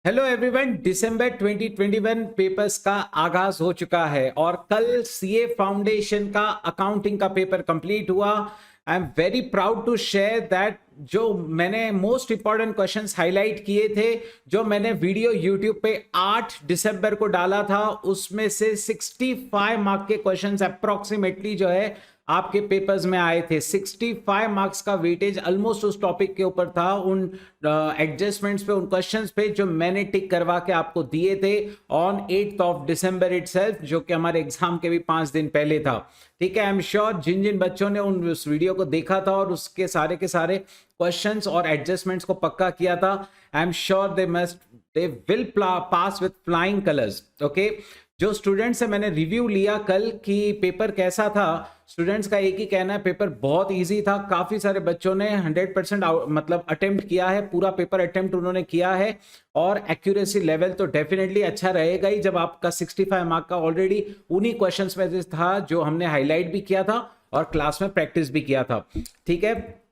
Hello everyone, दिसंबर 2021 papers का आगाज हो चुका है और कल सीए फाउंडेशन का अकाउंटिंग का पेपर कंप्लीट हुआ। I am very proud to share that जो मैंने मोस्ट इंपॉर्टेंट क्वेश्चंस हाईलाइट किए थे, जो मैंने वीडियो यूट्यूब पे 8 दिसंबर को डाला था, उसमें से 65 मार्क के क्वेश्चंस अप्रोक्सीमेटली जो है आपके पेपर्स में आए थे। 65 मार्क्स का वेटेज ऑलमोस्ट उस टॉपिक के ऊपर था, उन एडजस्टमेंट्स पे, उन क्वेश्चंस पे जो मैंने टिक करवा के आपको दिए थे on 8th of December itself, जो कि हमारे एग्जाम के भी 5 दिन पहले था। ठीक है, आई एम श्योर जिन जिन बच्चों ने उस वीडियो को देखा था और उसके सारे के सारे क्वेश्चंस और एडजस्टमेंट्स को पक्का किया था, I am sure they will pass with flying colours. Okay, जो स्टूडेंट्स से मैंने रिव्यू लिया कल कि पेपर कैसा था, स्टूडेंट्स का एक ही कहना है पेपर बहुत इजी था। काफी सारे बच्चों ने 100% मतलब अटेम्प्ट किया है, पूरा पेपर अटेम्प्ट उन्होंने किया है और एक्यूरेसी लेवल तो डेफिनेटली अच्छा रहेगा ही, जब आपका 65 मार्क का ऑलरेडी उन्हीं क्वेश्चंस में था जो हमने हाईलाइट भी किया था और क्लास में प्रैक्टिस भी किया था। ठीक है,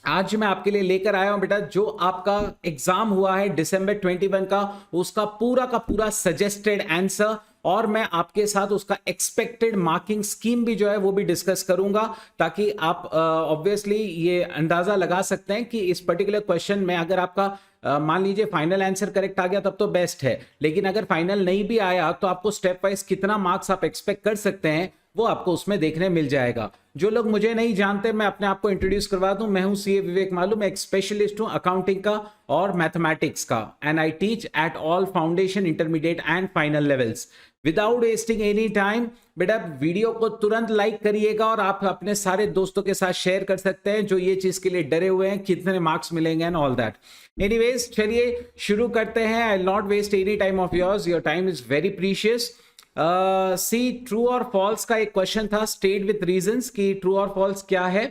आज मैं आपके लिए लेकर आया हूं बेटा, जो आपका एग्जाम हुआ है दिसंबर 21 का, उसका पूरा सजेस्टेड आंसर, और मैं आपके साथ उसका एक्सपेक्टेड मार्किंग स्कीम भी जो है वो भी डिस्कस करूंगा, ताकि आप ऑब्वियसली ये अंदाजा लगा सकते हैं कि इस पर्टिकुलर क्वेश्चन में अगर आपका मान लीजिए फाइनल आंसर करेक्ट आ गया तब तो बेस्ट है, लेकिन अगर फाइनल नहीं भी आया तो आपको स्टेप वाइज कितना मार्क्स आप एक्सपेक्ट कर सकते हैं वो आपको उसमें देखने मिल जाएगा। जो लोग मुझे नहीं जानते, मैं अपने आप को इंट्रोड्यूस करवा दूं। मैं हूं सीए विवेक मालू, मैं एक स्पेशलिस्ट हूं अकाउंटिंग का और मैथमेटिक्स का, and I teach at all foundation, intermediate and final levels. Without wasting any time बेटा, वीडियो को तुरंत लाइक करिएगा और आप अपने सारे दोस्तों के साथ शेयर कर सकते हैं जो ये चीज के लिए डरे हुए हैं कितने मार्क्स मिलेंगे एंड ऑल दैट। एनीवेज, चलिए शुरू करते हैं। I will not waste any time of yours, your time is very precious. See, true और फॉल्स का एक क्वेश्चन था, स्टेट विथ रीजंस, कि ट्रू और फॉल्स क्या है।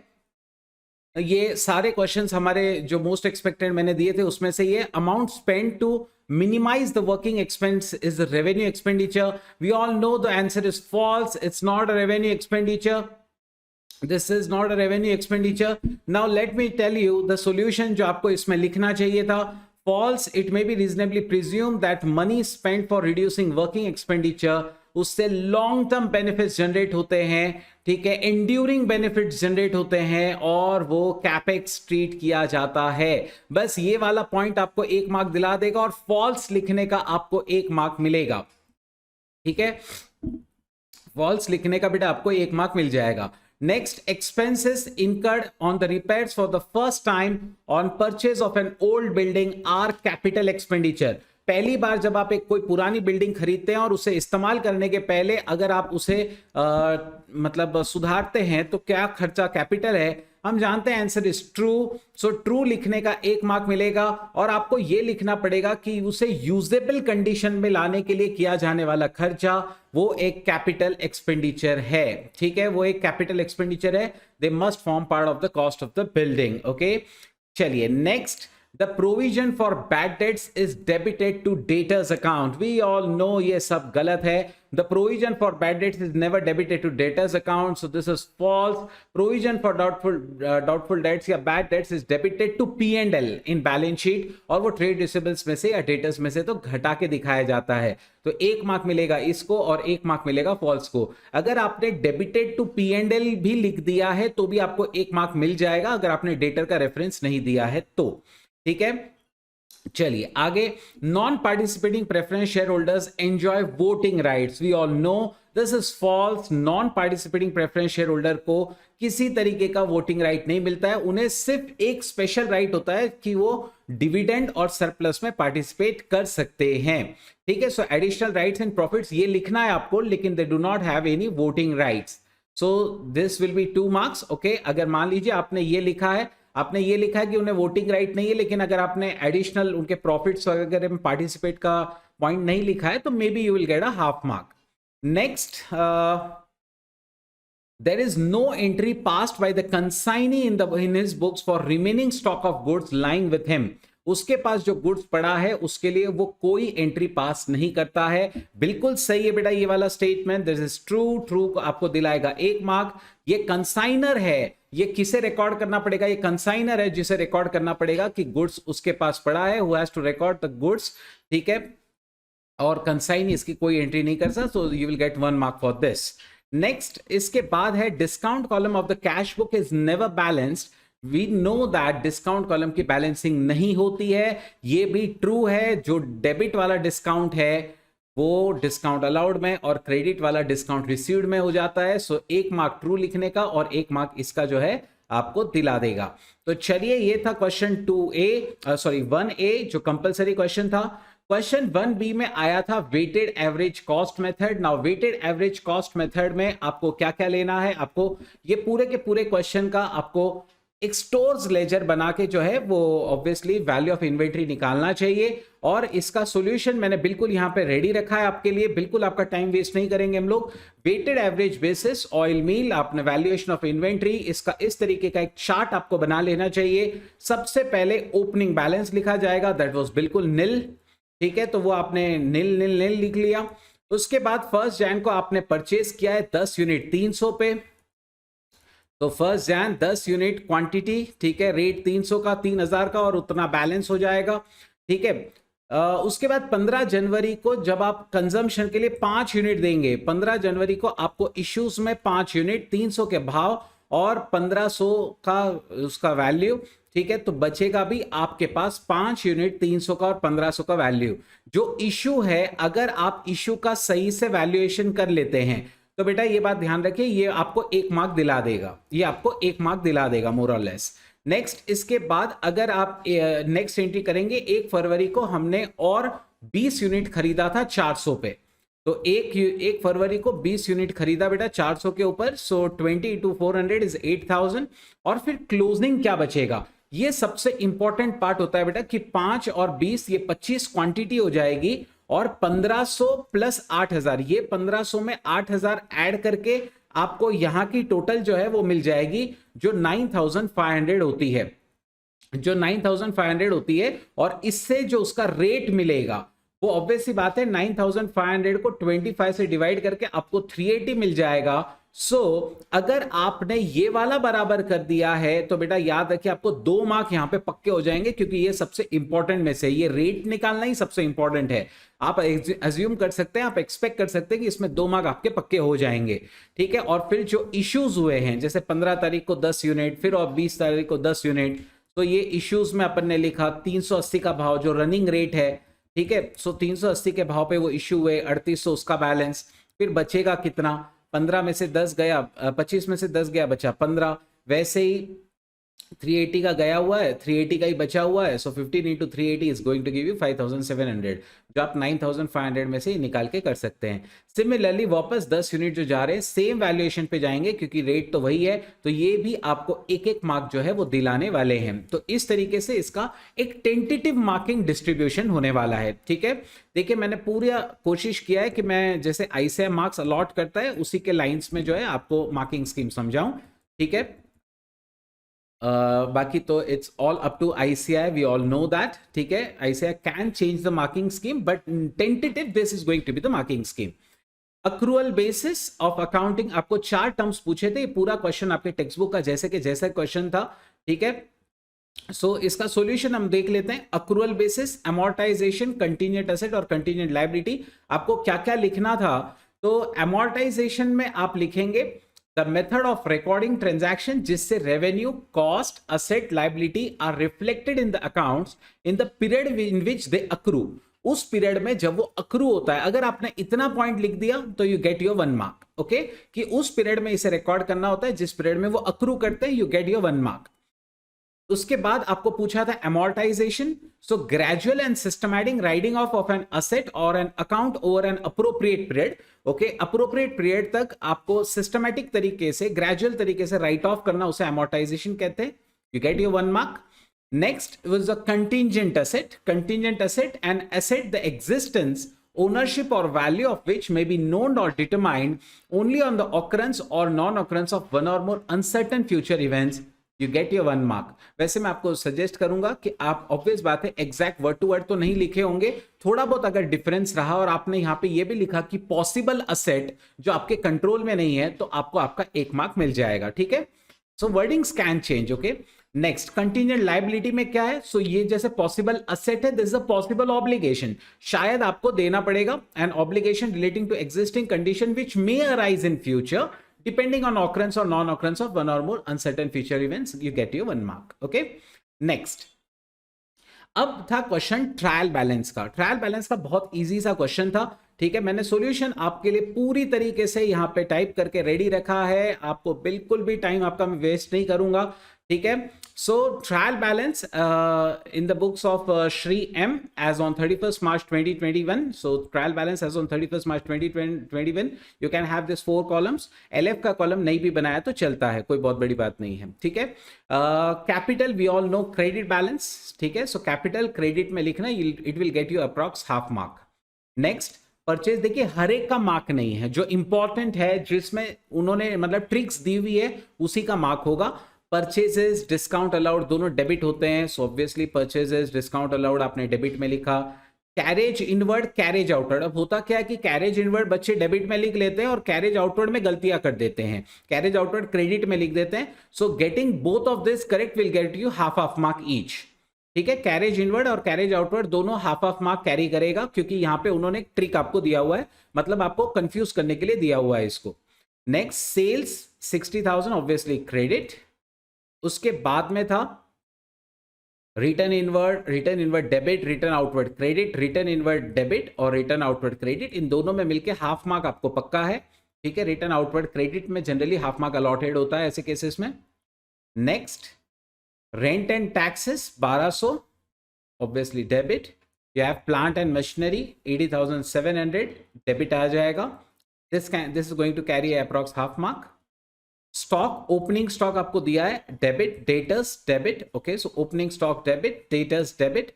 ये सारे क्वेश्चंस हमारे जो मोस्ट एक्सपेक्टेड मैंने दिए थे उसमें से ये amount spend to minimize the working expense is the revenue expenditure. We all know the answer is false. It's not a revenue expenditure. This is not a revenue expenditure. Now let me tell you the solution जो आपको इसमें लिखना चाहिए था। False, it may be reasonably presumed that money spent for reducing working expenditure, उससे long term benefits generate होते हैं, ठीक है, एंड्यूरिंग बेनिफिट्स जनरेट होते हैं और वो कैपेक्स ट्रीट किया जाता है। बस ये वाला पॉइंट आपको 1 मार्क दिला देगा और फॉल्स लिखने का आपको 1 मार्क मिलेगा। ठीक है, फॉल्स लिखने का बेटा आपको 1 मार्क मिल जाएगा। Next, expenses incurred on the repairs for the first time on purchase of an old building are capital expenditure. पहली बार जब आप एक कोई पुरानी बिल्डिंग खरीदते हैं और उसे इस्तेमाल करने के पहले अगर आप उसे मतलब सुधारते हैं तो क्या खर्चा कैपिटल है। हम जानते हैं answer is true, so true लिखने का 1 मार्क मिलेगा और आपको यह लिखना पड़ेगा कि उसे यूजेबल कंडीशन में लाने के लिए किया जाने वाला खर्चा वो एक कैपिटल एक्सपेंडिचर है। ठीक है, वो एक कैपिटल एक्सपेंडिचर है, they must form part of the cost of the building. Okay, चलिए next, the provision for bad debts is debited to debtors account. We all know ये सब गलत है। The provision for bad debts is never debited to debtors account, so this is false. Provision for doubtful debts या bad debts is debited to P&L in balance sheet, और वो trade receivables में से या debtors में से तो घटा के दिखाया जाता है। तो 1 मार्क मिलेगा इसको और 1 मार्क मिलेगा false को। अगर आपने debited to P&L भी लिख दिया है तो भी आपको 1 मार्क मिल जाएगा, अगर आपने debtor का रेफरेंस नहीं दिया है तो। ठीक है, चलिए आगे। Non participating preference share holders enjoy voting rights. We all know this is false. Non participating preference share holder को किसी तरीके का वोटिंग राइट नहीं मिलता है। उन्हें सिर्फ एक स्पेशल राइट होता है कि वो डिविडेंड और सरप्लस में पार्टिसिपेट कर सकते हैं। ठीक है, सो एडिशनल राइट्स एंड प्रॉफिट्स ये लिखना है आपको, लेकिन they do not have any voting rights, so this will be 2 marks. Okay, अगर मान लीजिए आपने ये लिखा है, आपने ये लिखा है कि उन्हें वोटिंग राइट नहीं है, लेकिन अगर आपने एडिशनल उनके प्रॉफिट्स वगैरह में पार्टिसिपेट का पॉइंट नहीं लिखा है तो may be you will get a half mark. Next, there is no entry passed by the consignee in his books for remaining stock of goods lying with him. उसके पास जो goods पड़ा है उसके लिए वो कोई एंट्री पास नहीं करता है। बिल्कुल सही है बेटा ये वाला statement, this is true. True को आपको दिलाएगा 1 मार्क। ये कंसाइनर है, ये किसे रिकॉर्ड करना पड़ेगा? ये कंसाइनर है जिसे रिकॉर्ड करना पड़ेगा कि गुड्स उसके पास पड़ा है, who has to record the goods, ठीक है। और कंसाइन इसकी कोई एंट्री नहीं कर सकता, so you will get 1 mark for this. Next इसके बाद है discount column of the cash book is never balanced. We know that discount column की बैलेंसिंग नहीं होती है, ये भी ट्रू है। जो डेबिट वाला डिस्काउंट है वो डिस्काउंट अलाउड में और क्रेडिट वाला डिस्काउंट रिसीव्ड में हो जाता है। सो 1 मार्क ट्रू लिखने का और 1 मार्क इसका जो है आपको दिला देगा। तो चलिए ये था क्वेश्चन 1A जो कंपलसरी क्वेश्चन था। क्वेश्चन 1B में आया था weighted average cost method. Now weighted average cost method में आपको क्या क्या लेना है, आपको ये पूरे के पूरे क्वेश्चन का आपको एक स्टोर्स लेजर बना के जो है वो ऑब्वियसली वैल्यू ऑफ इन्वेंट्री निकालना चाहिए। और इसका सॉल्यूशन मैंने बिल्कुल यहां पे रेडी रखा है आपके लिए, बिल्कुल आपका टाइम वेस्ट नहीं करेंगे हम लोग। वेटेड एवरेज बेसिस ऑयल मील, आपने वैल्यूएशन ऑफ इन्वेंट्री, इसका इस तरीके का एक चार्ट आपको बना लेना चाहिए। सबसे पहले ओपनिंग बैलेंस लिखा जाएगा, दैट वाज बिल्कुल नील, ठीक है, तो वो आपने नील नील नील लिख लिया। उसके बाद 1 जनवरी को आपने परचेज किया है 10 यूनिट 300 पे, तो 1 जनवरी 10 यूनिट क्वांटिटी, ठीक है, रेट 300 का 3000 का और उतना बैलेंस हो जाएगा, ठीक है। उसके बाद 15 जनवरी को जब आप कंजम्पशन के लिए 5 यूनिट देंगे, 15 जनवरी को आपको इश्यूज में 5 यूनिट 300 के भाव और 1500 का उसका वैल्यू, ठीक है, तो बचेगा भी आपके पास 5 यूनिट 300 का और 1500 का वैल्यू। जो इश्यू है अगर आप इश्यू का सही से वैल्यूएशन कर लेते हैं तो बेटा ये बात ध्यान रखिए, ये आपको 1 मार्क दिला देगा, ये आपको 1 मार्क दिला देगा मोर और लेस। नेक्स्ट इसके बाद अगर आप नेक्स्ट एंट्री करेंगे 1 फरवरी को हमने और 20 यूनिट खरीदा था 400 पे, तो 1 फरवरी को 20 यूनिट खरीदा बेटा 400 के ऊपर, सो 20 into 400 इज 8000। और फिर क्लोजिंग क्या बचेगा, ये सबसे इंपॉर्टेंट पार्ट होता है बेटा कि 5 और 20 ये 25 क्वांटिटी हो जाएगी और 1500 प्लस 8000, ये 1500 में 8000 ऐड करके आपको यहां की टोटल जो है वो मिल जाएगी जो 9500 होती है, जो 9500 होती है। और इससे जो उसका रेट मिलेगा वो ऑब्वियस सी बात है 9500 को 25 से डिवाइड करके आपको 380 मिल जाएगा। सो अगर आपने ये वाला बराबर कर दिया है तो बेटा याद रखिए आपको 2 मार्क यहां पे पक्के हो जाएंगे, क्योंकि ये सबसे इंपॉर्टेंट में से ये रेट निकालना ही सबसे इंपॉर्टेंट है। आप अज्यूम कर सकते हैं, आप एक्सपेक्ट कर सकते हैं कि इसमें 2 मार्क आपके पक्के हो जाएंगे, ठीक है। और फिर जो इश्यूज हुए हैं जैसे 15 तारीख को 10 यूनिट, फिर और 20 तारीख को 10 यूनिट, तो ये इश्यूज में अपन ने लिखा 380 का भाव जो रनिंग रेट है, ठीक है। सो 380 के भाव पे वो इश्यू हुए, 3800 उसका बैलेंस, फिर बचेगा कितना, 15 में से 10 गया, 25 में से 10 गया, बचा 15। वैसे ही 380 का गया हुआ है, 380 का ही बचा हुआ है, so 15 into 380 is going to give you 5700, जो आप 9500 में से निकाल के कर सकते हैं। सिमिलरली वापस 10 यूनिट जो जा रहे हैं सेम वैल्यूएशन पे जाएंगे क्योंकि रेट तो वही है, तो ये भी आपको 1-1 मार्क जो है वो दिलाने वाले हैं। तो इस तरीके से इसका एक टेंटेटिव मार्किंग डिस्ट्रीब्यूशन होने वाला है, ठीक है। देखिए मैंने पूरा कोशिश किया है कि मैं जैसे ICAI मार्क्स अलॉट करता है उसी के लाइंस में जो है आपको मार्किंग स्कीम समझाऊं, ठीक है। बाकी तो it's all up to ICAI, we all know that, ठीक है। ICAI can change the marking scheme but tentative this is going to be the marking scheme. Accrual basis of accounting, आपको 4 terms पूछे थे, पूरा क्वेश्चन आपके text book का जैसे कि जैसा क्वेश्चन था, ठीक है। सो इसका सॉल्यूशन हम देख लेते हैं। Accrual basis, amortisation, contingent asset और कंटीजेंट लायबिलिटी, आपको क्या क्या लिखना था, तो अमोर्टाइजेशन में आप लिखेंगे the method of recording transaction जिससे revenue, cost, asset, liability are reflected in the accounts in the period in which they accrue। उस पीरियड में जब वो अक्रू होता है, अगर आपने इतना पॉइंट लिख दिया तो you get your 1 mark, okay, कि उस पीरियड में इसे रिकॉर्ड करना होता है जिस पीरियड में वो अक्रू करते हैं, यू गेट योर 1 मार्क। उसके बाद आपको पूछा था amortization, so gradual and systematic writing off of an asset or an account over an appropriate period, okay, appropriate period तक आपको systematic तरीके से, gradual तरीके से write off करना, उसे amortization कहते हैं, you get your 1 mark। Next was the contingent asset, an asset the existence, ownership or value of which may be known or determined only on the occurrence or non-occurrence of one or more uncertain future events you get your 1 mark. वैसे मैं आपको suggest करूंगा कि आप, obvious बात है, exact word to word तो नहीं लिखे होंगे, थोड़ा बहुत अगर डिफरेंस रहा और आपने यहां पे ये भी लिखा कि पॉसिबल असेट जो आपके कंट्रोल में नहीं है, तो आपको आपका 1 मार्क मिल जाएगा, ठीक है। So wordings can change, okay. Next, contingent liability में क्या है? सो ये जैसे पॉसिबल असेट है, this is a possible obligation, शायद आपको देना पड़ेगा, an obligation relating to existing condition which may arise in future depending on occurrence or non-occurrence of one or more uncertain future events, you get your 1 mark, okay। next, अब था question trial balance का। Trial balance का बहुत easy सा question था, ठीक है। मैंने सॉल्यूशन आपके लिए पूरी तरीके से यहां पे टाइप करके रेडी रखा है, आपको बिल्कुल भी टाइम आपका मैं वेस्ट नहीं करूंगा, ठीक है। So trial balance in the books of Shri M as on 31st March 2021, so trial balance as on 31st March 2021, you can have this 4 columns. LF का कॉलम नहीं भी बनाया तो चलता है, कोई बहुत बड़ी बात नहीं है, ठीक है। Capital V all no credit balance, ठीक है। सो कैपिटल क्रेडिट में लिखना, it will get you approx half mark. Next, purchase, देखिए हर एक का मार्क नहीं है, जो इंपॉर्टेंट है जिसमें उन्होंने मतलब ट्रिक्स दी हुई है उसी का मार्क होगा। परचेजेस, डिस्काउंट अलाउड दोनों डेबिट होते हैं, so obviously purchases, discount allowed आपने डेबिट में लिखा। कैरेज इनवर्ड, कैरेज आउटवर्ड, अब होता क्या है कि कैरेज इनवर्ड बच्चे डेबिट में लिख लेते हैं और कैरेज आउटवर्ड में गलतियां कर देते हैं, कैरेज आउटवर्ड क्रेडिट में लिख देते हैं। So getting both of this correct will get you half of mark each, ठीक है। कैरेज इनवर्ड और कैरेज आउटवर्ड दोनों हाफ ऑफ मार्क कैरी करेगा, क्योंकि यहां पे उन्होंने एक ट्रिक आपको दिया हुआ है, मतलब आपको कंफ्यूज करने के लिए दिया हुआ है इसको। Next, sales 60,000 obviously credit. उसके बाद में था return inward debit, return outward credit, return inward debit और रिटर्न आउटवर्ड क्रेडिट, इन दोनों में मिलके हाफ मार्क आपको पक्का है, ठीक है। रिटर्न आउटवर्ड क्रेडिट में जनरली हाफ मार्क अलॉटेड होता है ऐसे केसेस में। Next, rent and taxes 1200 obviously debit. You have plant and machinery 80,700 debit आ जाएगा, this is going to carry approx half mark. Stock, opening stock आपको दिया है debit, debtors debit, okay. So opening stock debit, debtors debit.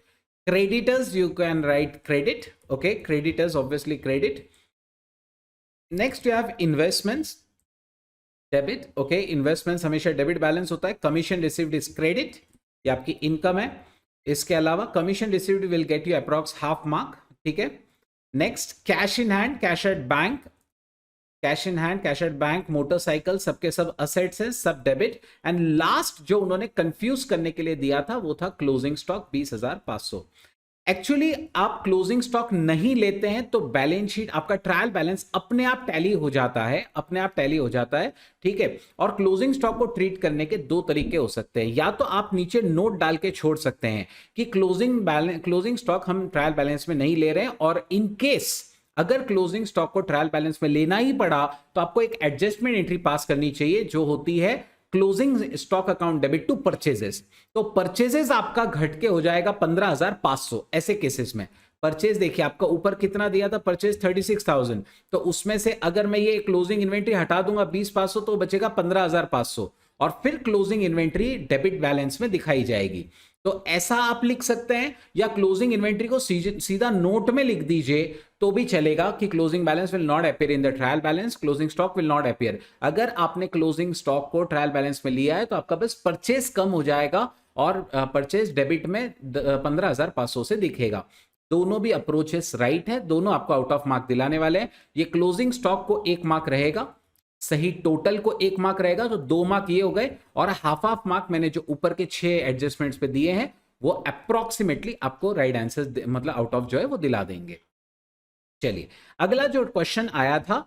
Creditors you can write credit, okay, creditors obviously credit. Next, you have investments debit, okay, investments हमेशा debit balance होता है। Commission received is credit, ये आपकी income है। इसके अलावा commission received will get you approx half mark, ठीक है। Next, cash in hand, cash at bank, cash in hand, cash at bank, motorcycle, सबके सब असेट्स हैं, सब डेबिट। एंड लास्ट जो उन्होंने कंफ्यूज करने के लिए दिया था वो था क्लोजिंग स्टॉक 20,500। एक्चुअली आप क्लोजिंग स्टॉक नहीं लेते हैं तो बैलेंस शीट आपका ट्रायल बैलेंस अपने आप टैली हो जाता है, अपने आप टैली हो जाता है, ठीक है। और क्लोजिंग स्टॉक को ट्रीट करने के 2 तरीके हो सकते हैं, या तो आप नीचे नोट डाल के छोड़ सकते हैं कि क्लोजिंग स्टॉक हम ट्रायल बैलेंस में नहीं ले रहे हैं, और इन केस अगर क्लोजिंग स्टॉक को ट्रायल बैलेंस में लेना ही पड़ा तो आपको एक एडजस्टमेंट एंट्री पास करनी चाहिए जो होती है closing stock account debit to purchases. तो परचेजेस आपका घट के हो जाएगा 15,500 ऐसे केसेस में। परचेज देखिए आपका ऊपर कितना दिया था, परचेज 36,000, तो उसमें से अगर मैं ये क्लोजिंग इन्वेंट्री हटा दूंगा 20,500 तो बचेगा 15,500, और फिर क्लोजिंग इन्वेंट्री डेबिट बैलेंस में दिखाई जाएगी। तो ऐसा आप लिख सकते हैं, या क्लोजिंग इन्वेंट्री को सीधा नोट में लिख दीजिए तो भी चलेगा कि closing balance will not appear in the trial balance, closing stock will not appear. अगर आपने क्लोजिंग स्टॉक को ट्रायल बैलेंस में लिया है तो आपका बस परचेज कम हो जाएगा और परचेज डेबिट में 15,500 से दिखेगा। दोनों भी अप्रोचेस राइट है, दोनों आपको आउट ऑफ मार्क दिलाने वाले हैं। ये क्लोजिंग स्टॉक को 1 मार्क रहेगा, सही टोटल को 1 मार्क रहेगा, तो 2 मार्क ये हो गए, और हाफ ऑफ मार्क मैंने जो ऊपर के 6 एडजस्टमेंट्स पे दिए हैं वो अप्रोक्सीमेटली आपको राइट आंसर मतलब आउट ऑफ जो है वो दिला देंगे। चलिए अगला जो क्वेश्चन आया था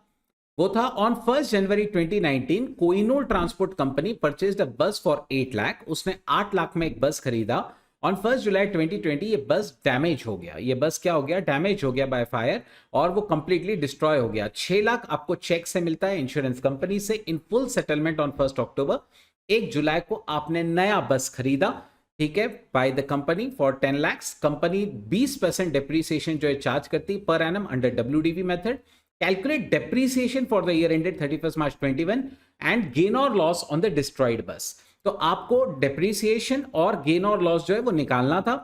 वो था, on 1 January 2019 Kohinoor transport company purchased a bus for 8 lakh. उसने 8 लाख में एक बस खरीदा। ऑन 1 जुलाई 2020 ये बस डैमेज हो गया। ये बस क्या हो गया? डैमेज हो गया बाय फायर, और वो कंप्लीटली डिस्ट्रॉय हो गया। 6 लाख आपको चेक से मिलता है इंश्योरेंस कंपनी से इन फुल सेटलमेंट ऑन 1 अक्टूबर। 1 जुलाई को आपने नया बस खरीदा, ठीक है, by the company for 10 lakh. Company 20% depreciation जो है चार्ज करती per annum under WDV method. Calculate depreciation for the year ended 31 March 21 and gain और लॉस ऑन द डिस्ट्रॉयड बस। तो आपको डेप्रीसिएशन और गेन और लॉस जो है वो निकालना था,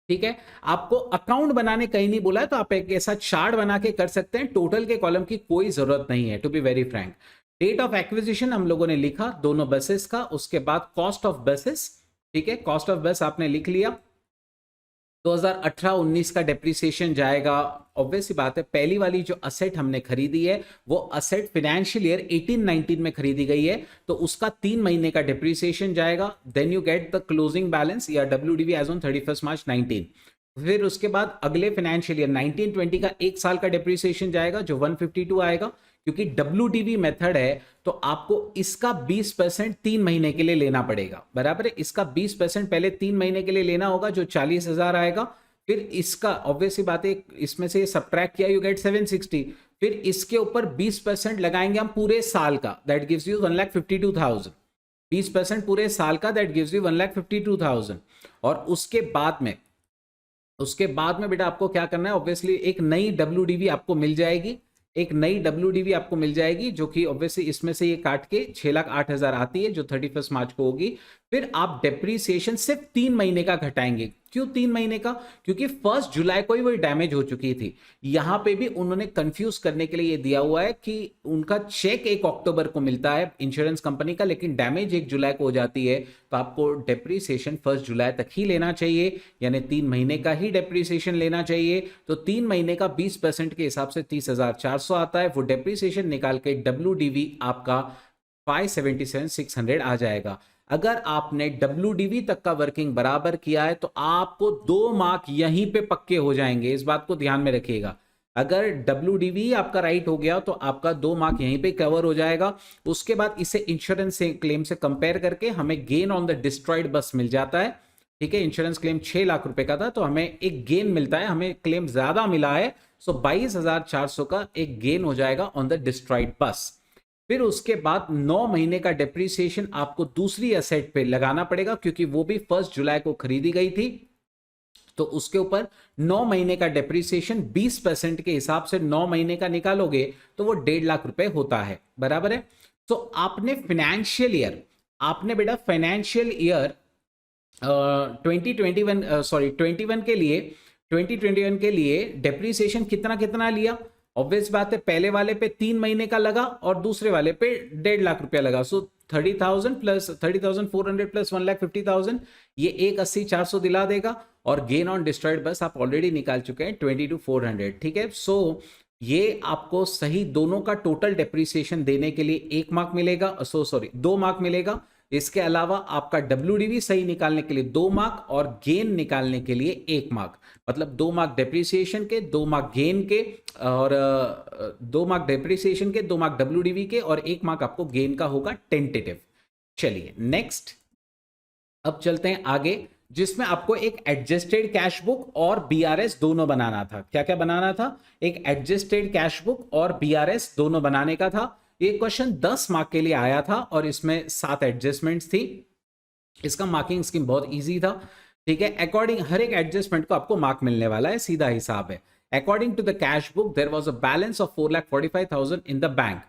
ठीक है। आपको अकाउंट बनाने कहीं नहीं बोला है, तो आप एक ऐसा चार्ट बना के कर सकते हैं। टोटल के कॉलम की कोई जरूरत नहीं है, to be very frank. Date of acquisition हम लोगों ने लिखा दोनों बसेस का, उसके बाद कॉस्ट ऑफ बसेस, ठीक है, कॉस्ट ऑफ बस आपने लिख लिया। 2018-19 का डेप्रिसिएशन जाएगा, ऑब्वियस सी बात है, पहली वाली जो असेट हमने खरीदी है वो असेट फाइनेंशियल ईयर 18-19 में खरीदी गई है, तो उसका 3 महीने का डेप्रिसिएशन जाएगा। Then you get the closing balance या डब्ल्यूडीवी एज ऑन 31 मार्च 19। फिर उसके बाद अगले फाइनेंशियल ईयर 19-20 का एक साल का डेप्रिसिएशन जाएगा जो 152 आएगा। क्योंकि डब्ल्यूडीवी मेथड है तो आपको इसका 20% 3 महीने के लिए लेना पड़ेगा, बराबर है। इसका 20% पहले 3 महीने के लिए लेना होगा जो 40,000 आएगा। फिर इसका ऑब्वियस सी बात है, इसमें से सब्ट्रैक्ट किया, यू गेट 760। फिर इसके ऊपर 20% लगाएंगे हम पूरे साल का, दैट गिव्स यू 1,52,000। 20% पूरे साल का, दैट गिव्स यू 1,52,000। और उसके बाद में बेटा आपको क्या करना है, ऑब्वियसली एक नई डब्ल्यूडीवी आपको मिल जाएगी, एक नई डब्ल्यूडीवी आपको मिल जाएगी जो कि ऑब्वियसली इसमें से ये काट के 6,08,000 आती है जो 31 मार्च को होगी। फिर आप डेप्रीसिएशन सिर्फ 3 महीने का घटाएंगे। क्यों 3 महीने का? क्योंकि 1 जुलाई को ही वही डैमेज हो चुकी थी। यहां पे भी उन्होंने कंफ्यूज करने के लिए ये दिया हुआ है कि उनका चेक 1 अक्टूबर को मिलता है इंश्योरेंस कंपनी का, लेकिन डैमेज 1 जुलाई को हो जाती है, तो आपको डेप्रीसिएशन 1 जुलाई तक ही लेना चाहिए, यानी 3 महीने का ही डेप्रीसिएशन लेना चाहिए। तो 3 महीने का 20% के हिसाब से 30,400 आता है। वो डेप्रीसिएशन निकाल के डब्ल्यूडीवी आपका 577,600 आ जाएगा। अगर आपने डब्ल्यूडीवी तक का वर्किंग बराबर किया है तो आपको 2 मार्क यहीं पे पक्के हो जाएंगे, इस बात को ध्यान में रखिएगा। अगर डब्ल्यूडीवी आपका राइट हो गया तो आपका 2 मार्क यहीं पे कवर हो जाएगा। उसके बाद इसे इंश्योरेंस से क्लेम से कंपेयर करके हमें गेन ऑन द डिस्ट्रॉयड बस मिल जाता है, ठीक है। इंश्योरेंस क्लेम 6 लाख रुपए का था तो हमें एक गेन मिलता है, हमें क्लेम ज्यादा मिला है, सो 22,400 का एक गेन हो जाएगा ऑन द डिस्ट्रॉयड बस। फिर उसके बाद 9 महीने का डेप्रीसिएशन आपको दूसरी एसेट पे लगाना पड़ेगा, क्योंकि वो भी 1 जुलाई को खरीदी गई थी, तो उसके ऊपर 9 महीने का डेप्रीसिएशन 20% के हिसाब से 9 महीने का निकालोगे तो वो 1.5 लाख रुपए होता है, बराबर है। तो आपने बेटा फाइनेंशियल ईयर 2021 के लिए डेप्रीसिएशन कितना कितना लिया? ऑब्वियस बात है, पहले वाले पे 3 महीने का लगा और दूसरे वाले पे 1.5 लाख रुपया लगा। सो 30,000 प्लस 30,400 प्लस 1,50,000, ये 1,80,400 दिला देगा। और गेन ऑन डिस्ट्रॉयड बस आप ऑलरेडी निकाल चुके हैं 22,400, ठीक है। सो ये आपको सही दोनों का टोटल डेप्रीसिएशन देने के लिए 1 मार्क मिलेगा, 2 मार्क मिलेगा। इसके अलावा आपका डब्ल्यूडीवी सही निकालने के लिए 2 मार्क और गेन निकालने के लिए 1 मार्क, मतलब 2 मार्क डेप्रीसिएशन के, 2 मार्क गेन के, और 2 मार्क डेप्रीसिएशन के, 2 मार्क डब्ल्यूडीवी के, और 1 मार्क आपको गेन का होगा टेंटेटिव। चलिए नेक्स्ट, अब चलते हैं आगे, जिसमें आपको एक एडजस्टेड कैश बुक और बीआरएस दोनों बनाना था। क्या क्या बनाना था? एक एडजस्टेड कैश बुक और बीआरएस दोनों बनाने का था। ये क्वेश्चन 10 मार्क के लिए आया था और इसमें 7 एडजस्टमेंट्स थी। इसका मार्किंग स्कीम बहुत इजी था, ठीक है। अकॉर्डिंग हर एक एडजस्टमेंट को आपको मार्क मिलने वाला है, सीधा हिसाब है। According to the cash book there was a balance of 4,45,000 in the bank.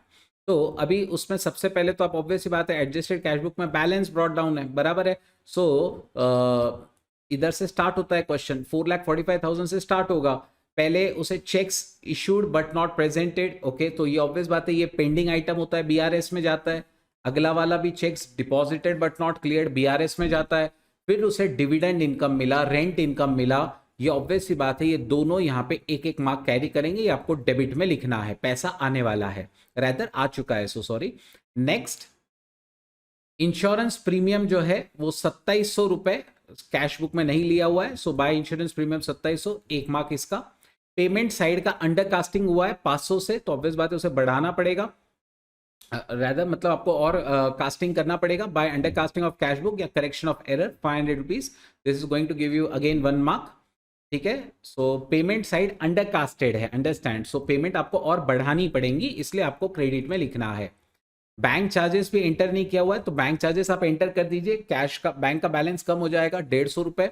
तो अभी उसमें सबसे पहले तो आप ऑब्वियस सी बात है, एडजस्टेड कैश बुक में बैलेंस ब्रॉट डाउन है, बराबर है। सो इधर से स्टार्ट होता है क्वेश्चन, 4,45,000 से स्टार्ट होगा। पहले उसे cheques issued but not presented, okay, तो ये ऑब्वियस बात है, ये पेंडिंग आइटम होता है, बीआरएस में जाता है। अगला वाला भी checks deposited but not cleared, BRS में जाता है। फिर उसे डिविडेंड इनकम मिला, रेंट इनकम मिला, ये ऑब्वियस सी बात है, ये दोनों यहाँ पे एक एक मार्क कैरी करेंगे। ये आपको डेबिट में लिखना है, पैसा आने वाला है, रैदर आ चुका है, so sorry. Next, insurance premium जो है वो 2,700 रुपए कैश बुक में नहीं लिया हुआ है, सो बाय इंश्योरेंस प्रीमियम 2,700, 1 मार्क इसका। पेमेंट साइड का अंडर कास्टिंग हुआ है 500 से, तो ऑब्वियस बात है उसे बढ़ाना पड़ेगा, रैदर मतलब आपको और कास्टिंग करना पड़ेगा। By under casting of cash book या correction of error 500 rupees, this is going to give you again 1 mark, ठीक है। So payment side under casted है, अंडरस्टैंड, सो पेमेंट आपको और बढ़ानी पड़ेंगी, इसलिए आपको क्रेडिट में लिखना है। बैंक चार्जेस भी एंटर नहीं किया हुआ है, तो बैंक चार्जेस आप एंटर कर दीजिए। कैश का बैंक का बैलेंस कम हो जाएगा 150 रुपए,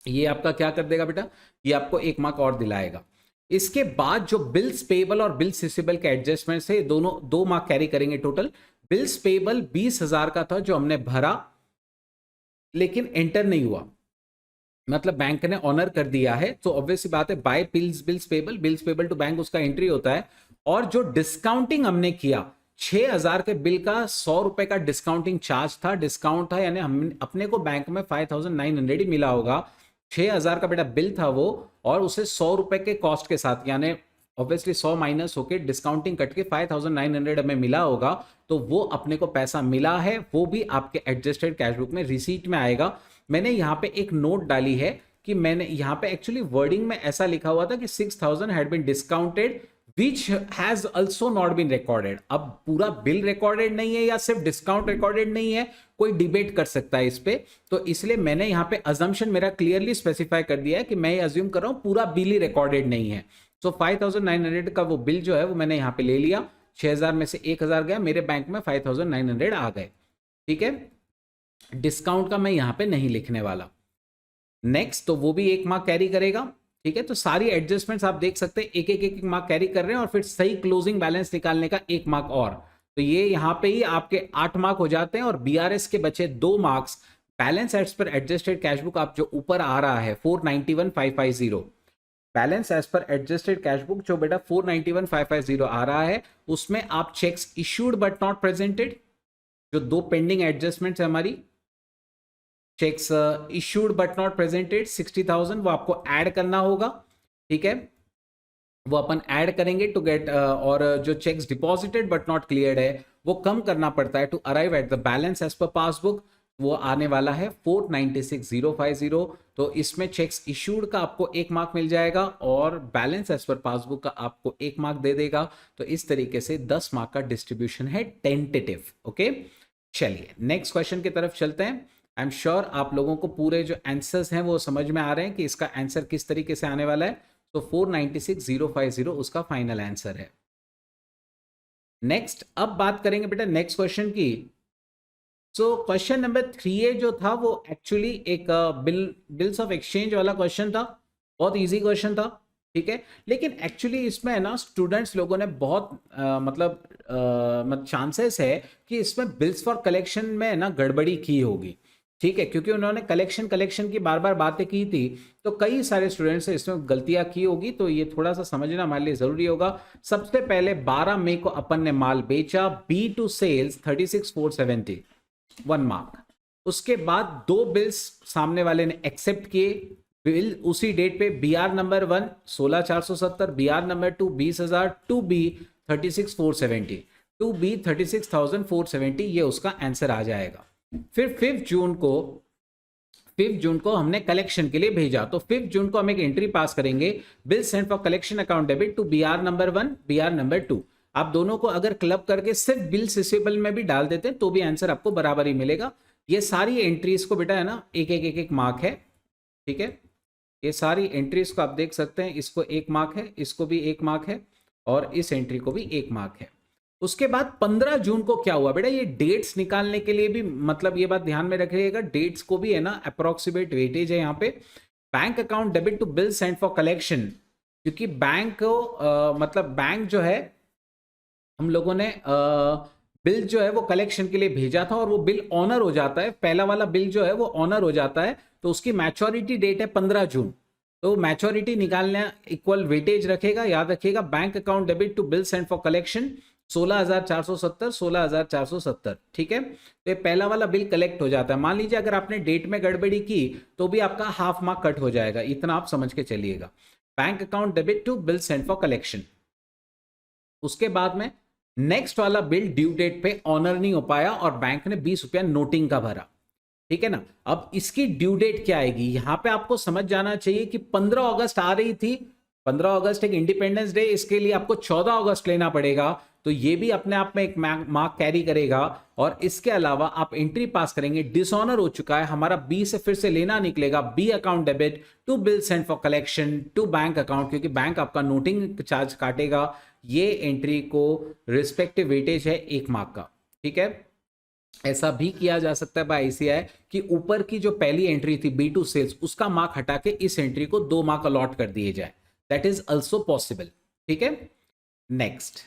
ये आपका क्या कर देगा बेटा, ये आपको 1 मार्क और दिलाएगा। इसके बाद जो बिल्स पेबल और बिल्स रिसीवेबल के एडजस्टमेंट से दोनों 2 मार्क कैरी करेंगे टोटल। बिल्स पेबल 20,000 का था जो हमने भरा लेकिन एंटर नहीं हुआ, मतलब बैंक ने ऑनर कर दिया है, तो ऑब्वियस बात है by bills payable to bank उसका एंट्री होता है। और जो डिस्काउंटिंग हमने किया 6,000 के बिल का 100 रुपए का डिस्काउंटिंग चार्ज था, डिस्काउंट था, यानी हम अपने को बैंक में 5,900 ही मिला होगा। 6,000 का बेटा बिल था वो, और उसे 100 रुपए के कॉस्ट के साथ, यानी ऑब्वियसली 100 माइनस होके डिस्काउंटिंग कट के 5,900 हमें मिला होगा। तो वो अपने को पैसा मिला है, वो भी आपके एडजस्टेड कैश बुक में रिसीट में आएगा। मैंने यहाँ पे एक नोट डाली है कि मैंने यहाँ पे एक्चुअली वर्डिंग में ऐसा लिखा हुआ था कि 6,000 had been discounted which has also not been recorded। अब पूरा बिल रिकॉर्डेड नहीं है या सिर्फ डिस्काउंट रिकॉर्डेड नहीं है, कोई डिबेट कर सकता है इस पे। तो इसलिए मैंने यहाँ पे अजम्पशन मेरा क्लियरली स्पेसिफाई कर दिया है कि मैं ये अज्यूम कर रहा हूँ पूरा बिल ही रिकॉर्डेड नहीं है। सो 5,900 का वो बिल जो है वो मैंने यहाँ पे ले लिया, 6,000 में से 1,000 गया, मेरे बैंक में 5,900 आ गए। ठीक है, डिस्काउंट का मैं यहाँ पे नहीं लिखने वाला। नेक्स्ट, तो वो भी 1 मार्क कैरी करेगा। ठीक है, तो सारी एडजस्टमेंट्स आप देख सकते हैं, एक मार्क कैरी कर रहे हैं, और फिर सही क्लोजिंग बैलेंस निकालने का 1 मार्क और। तो ये यहाँ पे ही आपके 8 मार्क हो जाते हैं, और बीआरएस के बचे 2 marks. Balance as per adjusted cash book आप जो ऊपर आ रहा है 491,550, balance as per adjusted cash book जो बेटा 491,550 आ रहा है, उसमें आप cheques issued but not presented, जो 2 पेंडिंग एडजस्टमेंट्स है हमारी, cheques issued but not presented 60,000, वो आपको ऐड करना होगा। ठीक है, वो अपन ऐड करेंगे टू गेट, और जो cheques deposited but not cleared है वो कम करना पड़ता है to arrive at the balance as per passbook, वो आने वाला है 496,050। तो इसमें चेक्स इश्यूड का आपको 1 मार्क मिल जाएगा, और बैलेंस एज पर पासबुक का आपको 1 मार्क दे देगा। तो इस तरीके से 10 मार्क का डिस्ट्रीब्यूशन है टेंटेटिव। ओके, चलिए नेक्स्ट क्वेश्चन की तरफ चलते हैं। आई एम श्योर आप लोगों को पूरे जो आंसर्स हैं वो समझ में आ रहे हैं कि इसका आंसर किस तरीके से आने वाला है। तो 496,050 उसका फाइनल आंसर है। नेक्स्ट, अब बात करेंगे बेटा नेक्स्ट क्वेश्चन की। सो क्वेश्चन नंबर 3A जो था वो एक्चुअली एक बिल्स ऑफ एक्सचेंज वाला क्वेश्चन था, बहुत इजी क्वेश्चन था। ठीक है, लेकिन एक्चुअली इसमें है ना स्टूडेंट्स लोगों ने बहुत मतलब चांसेस है कि इसमें बिल्स फॉर कलेक्शन में है ना गड़बड़ी की होगी। ठीक है, क्योंकि उन्होंने कलेक्शन की बार बार बातें की थी, तो कई सारे स्टूडेंट्स ने इसमें गलतियां की होगी। तो ये थोड़ा सा समझना हमारे लिए जरूरी होगा। सबसे पहले 12 मई को अपन ने माल बेचा, बी टू सेल्स 36,470, 1 मार्क। उसके बाद 2 बिल्स सामने वाले ने एक्सेप्ट किए, बिल उसी डेट पे BR number 1 16,470, BR number 2 20,000, 2B 36,470, 2B 36,470, ये उसका आंसर आ जाएगा। फिर 5 जून को हमने कलेक्शन के लिए भेजा, तो 5 जून को हम एक एंट्री पास करेंगे, bill sent for collection account debit to BR number 1 BR number 2। आप दोनों को अगर क्लब करके सिर्फ बिल रिसीवेबल में भी डाल देते हैं तो भी आंसर आपको बराबर ही मिलेगा। ये सारी एंट्रीज को बेटा है ना एक मार्क है। ठीक है, ये सारी एंट्रीज को आप देख सकते हैं, इसको 1 मार्क है, इसको भी 1 मार्क है, और इस एंट्री को भी 1 मार्क है। उसके बाद 15 जून को क्या हुआ बेटा, ये डेट्स निकालने के लिए भी मतलब ये बात ध्यान में रखिएगा, डेट्स को भी है ना अप्रोक्सीमेट वेटेज है यहाँ पे। Bank account debit to bill sent for collection, क्योंकि बैंक को मतलब बैंक जो है हम लोगों ने बिल जो है वो कलेक्शन के लिए भेजा था, और वो बिल ऑनर हो जाता है, पहला वाला बिल जो है वो ऑनर हो जाता है, तो उसकी मैच्योरिटी डेट है 15 जून। तो मैच्योरिटी निकालना इक्वल वेटेज रखेगा, याद रखिएगा। Bank account debit to bill sent for collection 16,470, 16,470। ठीक है, तो ये पहला वाला बिल कलेक्ट हो जाता है। मान लीजिए अगर आपने डेट में गड़बड़ी की तो भी आपका हाफ मार्क कट हो जाएगा, इतना आप समझ के चलिएगा। Bank account debit to bill sent for collection. उसके बाद में नेक्स्ट वाला बिल ड्यू डेट पे ऑनर नहीं हो पाया, और बैंक ने 20 रुपया नोटिंग का भरा। ठीक है ना, अब इसकी ड्यू डेट क्या आएगी, यहां पे आपको समझ जाना चाहिए कि 15 अगस्त आ रही थी, 15 अगस्त एक इंडिपेंडेंस डे, इसके लिए आपको 14 अगस्त लेना पड़ेगा, तो ये भी अपने आप में एक मार्क कैरी करेगा। और इसके अलावा आप एंट्री पास करेंगे, डिसऑनर हो चुका है हमारा, बी से फिर से लेना निकलेगा, B account debit to bill sent for collection to bank account, क्योंकि बैंक आपका नोटिंग चार्ज काटेगा। ये एंट्री को रिस्पेक्टिव वेटेज है 1 मार्क का। ठीक है, ऐसा भी किया जा सकता है बाय ICAI कि ऊपर की जो पहली एंट्री थी B2 सेल्स, उसका मार्क हटा के इस एंट्री को 2 मार्क अलॉट कर दिए जाए, दैट इज ऑल्सो पॉसिबल। ठीक है, नेक्स्ट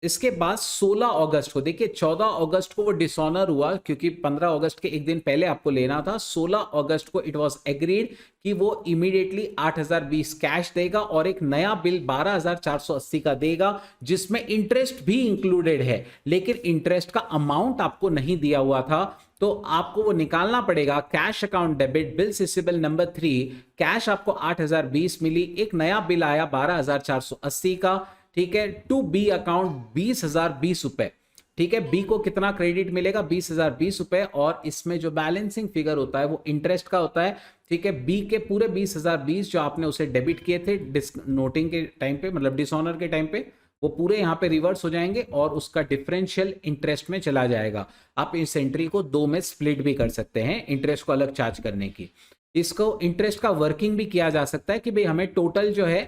इसके बाद 16 अगस्त को, देखिए 14 अगस्त को वो डिसऑनर हुआ क्योंकि 15 अगस्त के एक दिन पहले आपको लेना था। 16 अगस्त को इट वाज एग्रीड कि वो इमीडिएटली 8020 कैश देगा और एक नया बिल 12480 का देगा जिसमें इंटरेस्ट भी इंक्लूडेड है, लेकिन इंटरेस्ट का अमाउंट आपको नहीं दिया हुआ था, तो आपको वो निकालना पड़ेगा। Cash account debit, bill receivable number 3, cash आपको 8020 मिली, एक नया बिल आया 12480 का, ठीक है, टू बी अकाउंट 20020 रुपए, ठीक है। बी को कितना क्रेडिट मिलेगा? 20020 रुपए, और इसमें जो बैलेंसिंग फिगर होता है वो इंटरेस्ट का होता है, ठीक है। बी के पूरे 20020 जो आपने उसे डेबिट किए थे नोटिंग के टाइम पे, मतलब डिसऑनर के टाइम पे, वो पूरे यहाँ पे रिवर्स हो जाएंगे और उसका डिफरेंशियल इंटरेस्ट में चला जाएगा। आप इस एंट्री को दो में स्प्लिट भी कर सकते हैं इंटरेस्ट को अलग चार्ज करने की। इसको इंटरेस्ट का वर्किंग भी किया जा सकता है कि भाई हमें टोटल जो है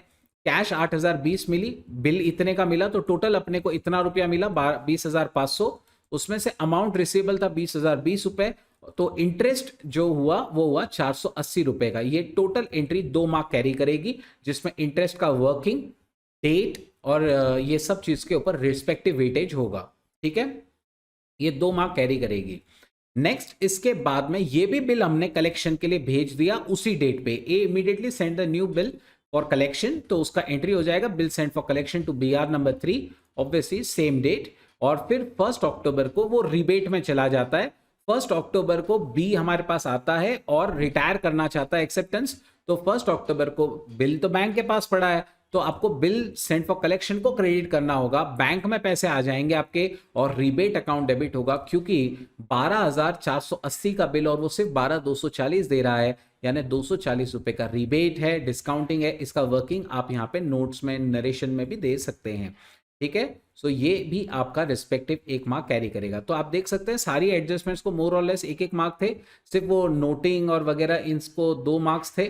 कैश 8020 मिली, बिल इतने का मिला, तो टोटल अपने को इतना रुपया मिला 20500, उसमें से अमाउंट रिसीवेबल था 20020 रुपए, तो इंटरेस्ट जो हुआ वो हुआ 480 रुपए का। ये टोटल एंट्री 2 मार्क कैरी करेगी, जिसमें इंटरेस्ट का वर्किंग, डेट और ये सब चीज के ऊपर रिस्पेक्टिव वेटेज होगा, ठीक है। ये 2 मार्क कैरी करेगी। नेक्स्ट, इसके बाद में ये भी बिल हमने कलेक्शन के लिए भेज दिया उसी डेट पे, A immediately send the new bill for collection, तो उसका एंट्री हो जाएगा bill send for collection to BR number 3, obviously same date. और फिर 1 अक्टूबर को वो रिबेट में चला जाता है। 1 अक्टूबर को बी हमारे पास आता है और रिटायर करना चाहता है एक्सेप्टेंस, तो 1 अक्टूबर को बिल तो बैंक के पास पड़ा है, तो आपको बिल सेंड फॉर कलेक्शन को क्रेडिट करना होगा, बैंक में पैसे आ जाएंगे आपके और रिबेट अकाउंट डेबिट होगा, क्योंकि 12480 का बिल और वो सिर्फ 12240 दे रहा है, यानी 240 रुपए का रिबेट है, डिस्काउंटिंग है। इसका वर्किंग आप यहाँ पे नोट्स में, नरेशन में भी दे सकते हैं, ठीक है। सो ये भी आपका रिस्पेक्टिव 1 मार्क कैरी करेगा। तो आप देख सकते हैं सारी एडजस्टमेंट्स को मोर और लेस 1-1 मार्क थे, सिर्फ वो नोटिंग और वगैरह इनको 2 मार्क्स थे,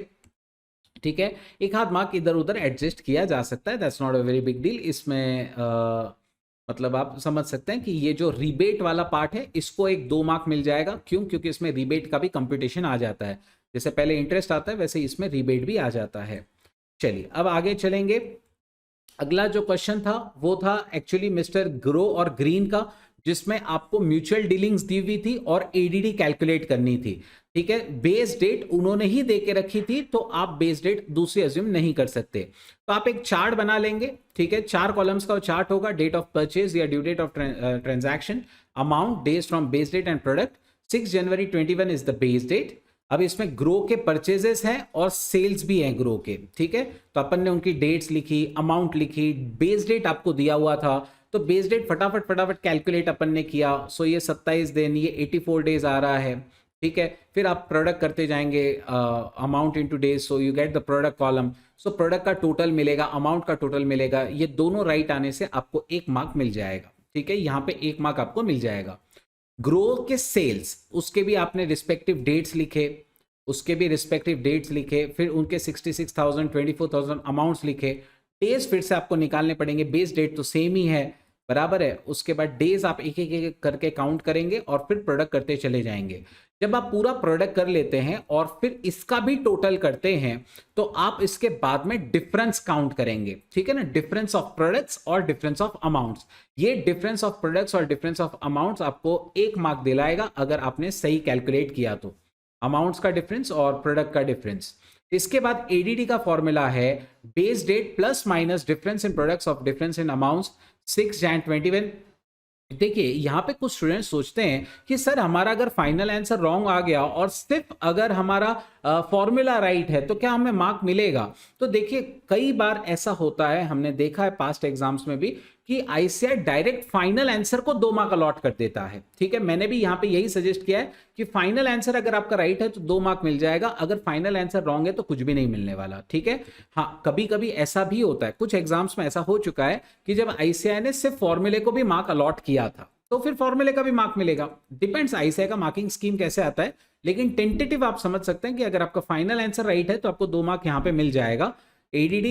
ठीक है। एक हाथ मार्क इधर उधर एडजस्ट किया जा सकता है, that's not a very big deal. इसमें मतलब आप समझ सकते हैं कि ये जो रिबेट वाला पार्ट है इसको एक 2 मार्क मिल जाएगा, क्यों? क्योंकि इसमें रिबेट का भी कंप्यूटेशन आ जाता है, जैसे पहले इंटरेस्ट आता है वैसे इसमें रिबेट भी आ जाता है। चलिए अब आगे चलेंगे। अगला जो क्वेश्चन था वो था एक्चुअली मिस्टर ग्रो और ग्रीन का, जिसमें आपको म्यूचुअल डीलिंग्स दी हुई थी और एडीडी कैलकुलेट करनी थी, ठीक है। बेस डेट उन्होंने ही दे के रखी थी, तो आप बेस डेट दूसरी अज्यूम नहीं कर सकते। तो आप एक चार्ट बना लेंगे, ठीक है। 4 कॉलम्स का चार्ट होगा, डेट ऑफ परचेज या due date of transaction, amount, days from base date and product. 6 January 21 is the base date. अब इसमें ग्रो के परचेजेस हैं और सेल्स भी हैं ग्रो के, ठीक है। तो अपन ने उनकी डेट्स लिखी, अमाउंट लिखी, बेस डेट आपको दिया हुआ था, तो बेस डेट फटाफट कैलकुलेट अपन ने किया। सो ये 27 दिन, ये 84 डेज आ रहा है, ठीक है। फिर आप प्रोडक्ट करते जाएंगे, amount into days, so you get the product column. So product का टोटल मिलेगा, अमाउंट का टोटल मिलेगा, ये दोनों राइट आने से आपको 1 मार्क मिल जाएगा, ठीक है। यहाँ पे 1 मार्क आपको मिल जाएगा। ग्रो के सेल्स, उसके भी आपने रिस्पेक्टिव डेट्स लिखे, उसके भी रिस्पेक्टिव डेट्स लिखे, फिर उनके 66,000 24,000 अमाउंट्स लिखे। डेज फिर से आपको निकालने पड़ेंगे, बेस डेट तो सेम ही है, बराबर है। उसके बाद डेज आप एक एक करके काउंट करेंगे और फिर प्रोडक्ट करते चले जाएंगे। जब आप पूरा प्रोडक्ट कर लेते हैं और फिर इसका भी टोटल करते हैं, तो आप इसके बाद में डिफरेंस काउंट करेंगे, ठीक है ना। डिफरेंस ऑफ प्रोडक्ट्स और डिफरेंस ऑफ अमाउंट्स, ये डिफरेंस ऑफ प्रोडक्ट्स और डिफरेंस ऑफ अमाउंट्स आपको 1 मार्क दिलाएगा अगर आपने सही कैलकुलेट किया तो, अमाउंट्स का डिफरेंस और प्रोडक्ट का डिफरेंस। इसके बाद एडीडी का फॉर्मूला है base date plus minus difference in products of difference in amounts 6 Jan 21। देखिए यहाँ पे कुछ स्टूडेंट्स सोचते हैं कि सर हमारा अगर फाइनल आंसर रॉन्ग आ गया और सिर्फ अगर हमारा फॉर्मूला राइट है तो क्या हमें मार्क मिलेगा? तो देखिए कई बार ऐसा होता है, हमने देखा है पास्ट एग्जाम्स में भी, कि आईसीएआई डायरेक्ट फाइनल आंसर को 2 मार्क अलॉट कर देता है, ठीक है। मैंने भी यहाँ पे यही सजेस्ट किया है कि फाइनल आंसर अगर आपका राइट है तो 2 मार्क मिल जाएगा, अगर फाइनल आंसर रॉन्ग है तो कुछ भी नहीं मिलने वाला, ठीक है। हाँ, कभी कभी ऐसा भी होता है, कुछ एग्जाम्स में ऐसा हो चुका है कि जब आईसीएआई ने सिर्फ फॉर्मूले को भी मार्क अलॉट किया था तो फिर फॉर्मूले का भी मार्क मिलेगा। डिपेंड्स आईसीएआई का मार्किंग स्कीम कैसे आता है, लेकिन टेंटेटिव आप समझ सकते हैं कि अगर आपका फाइनल आंसर राइट है तो आपको 2 मार्क यहाँ पे मिल जाएगा। ADD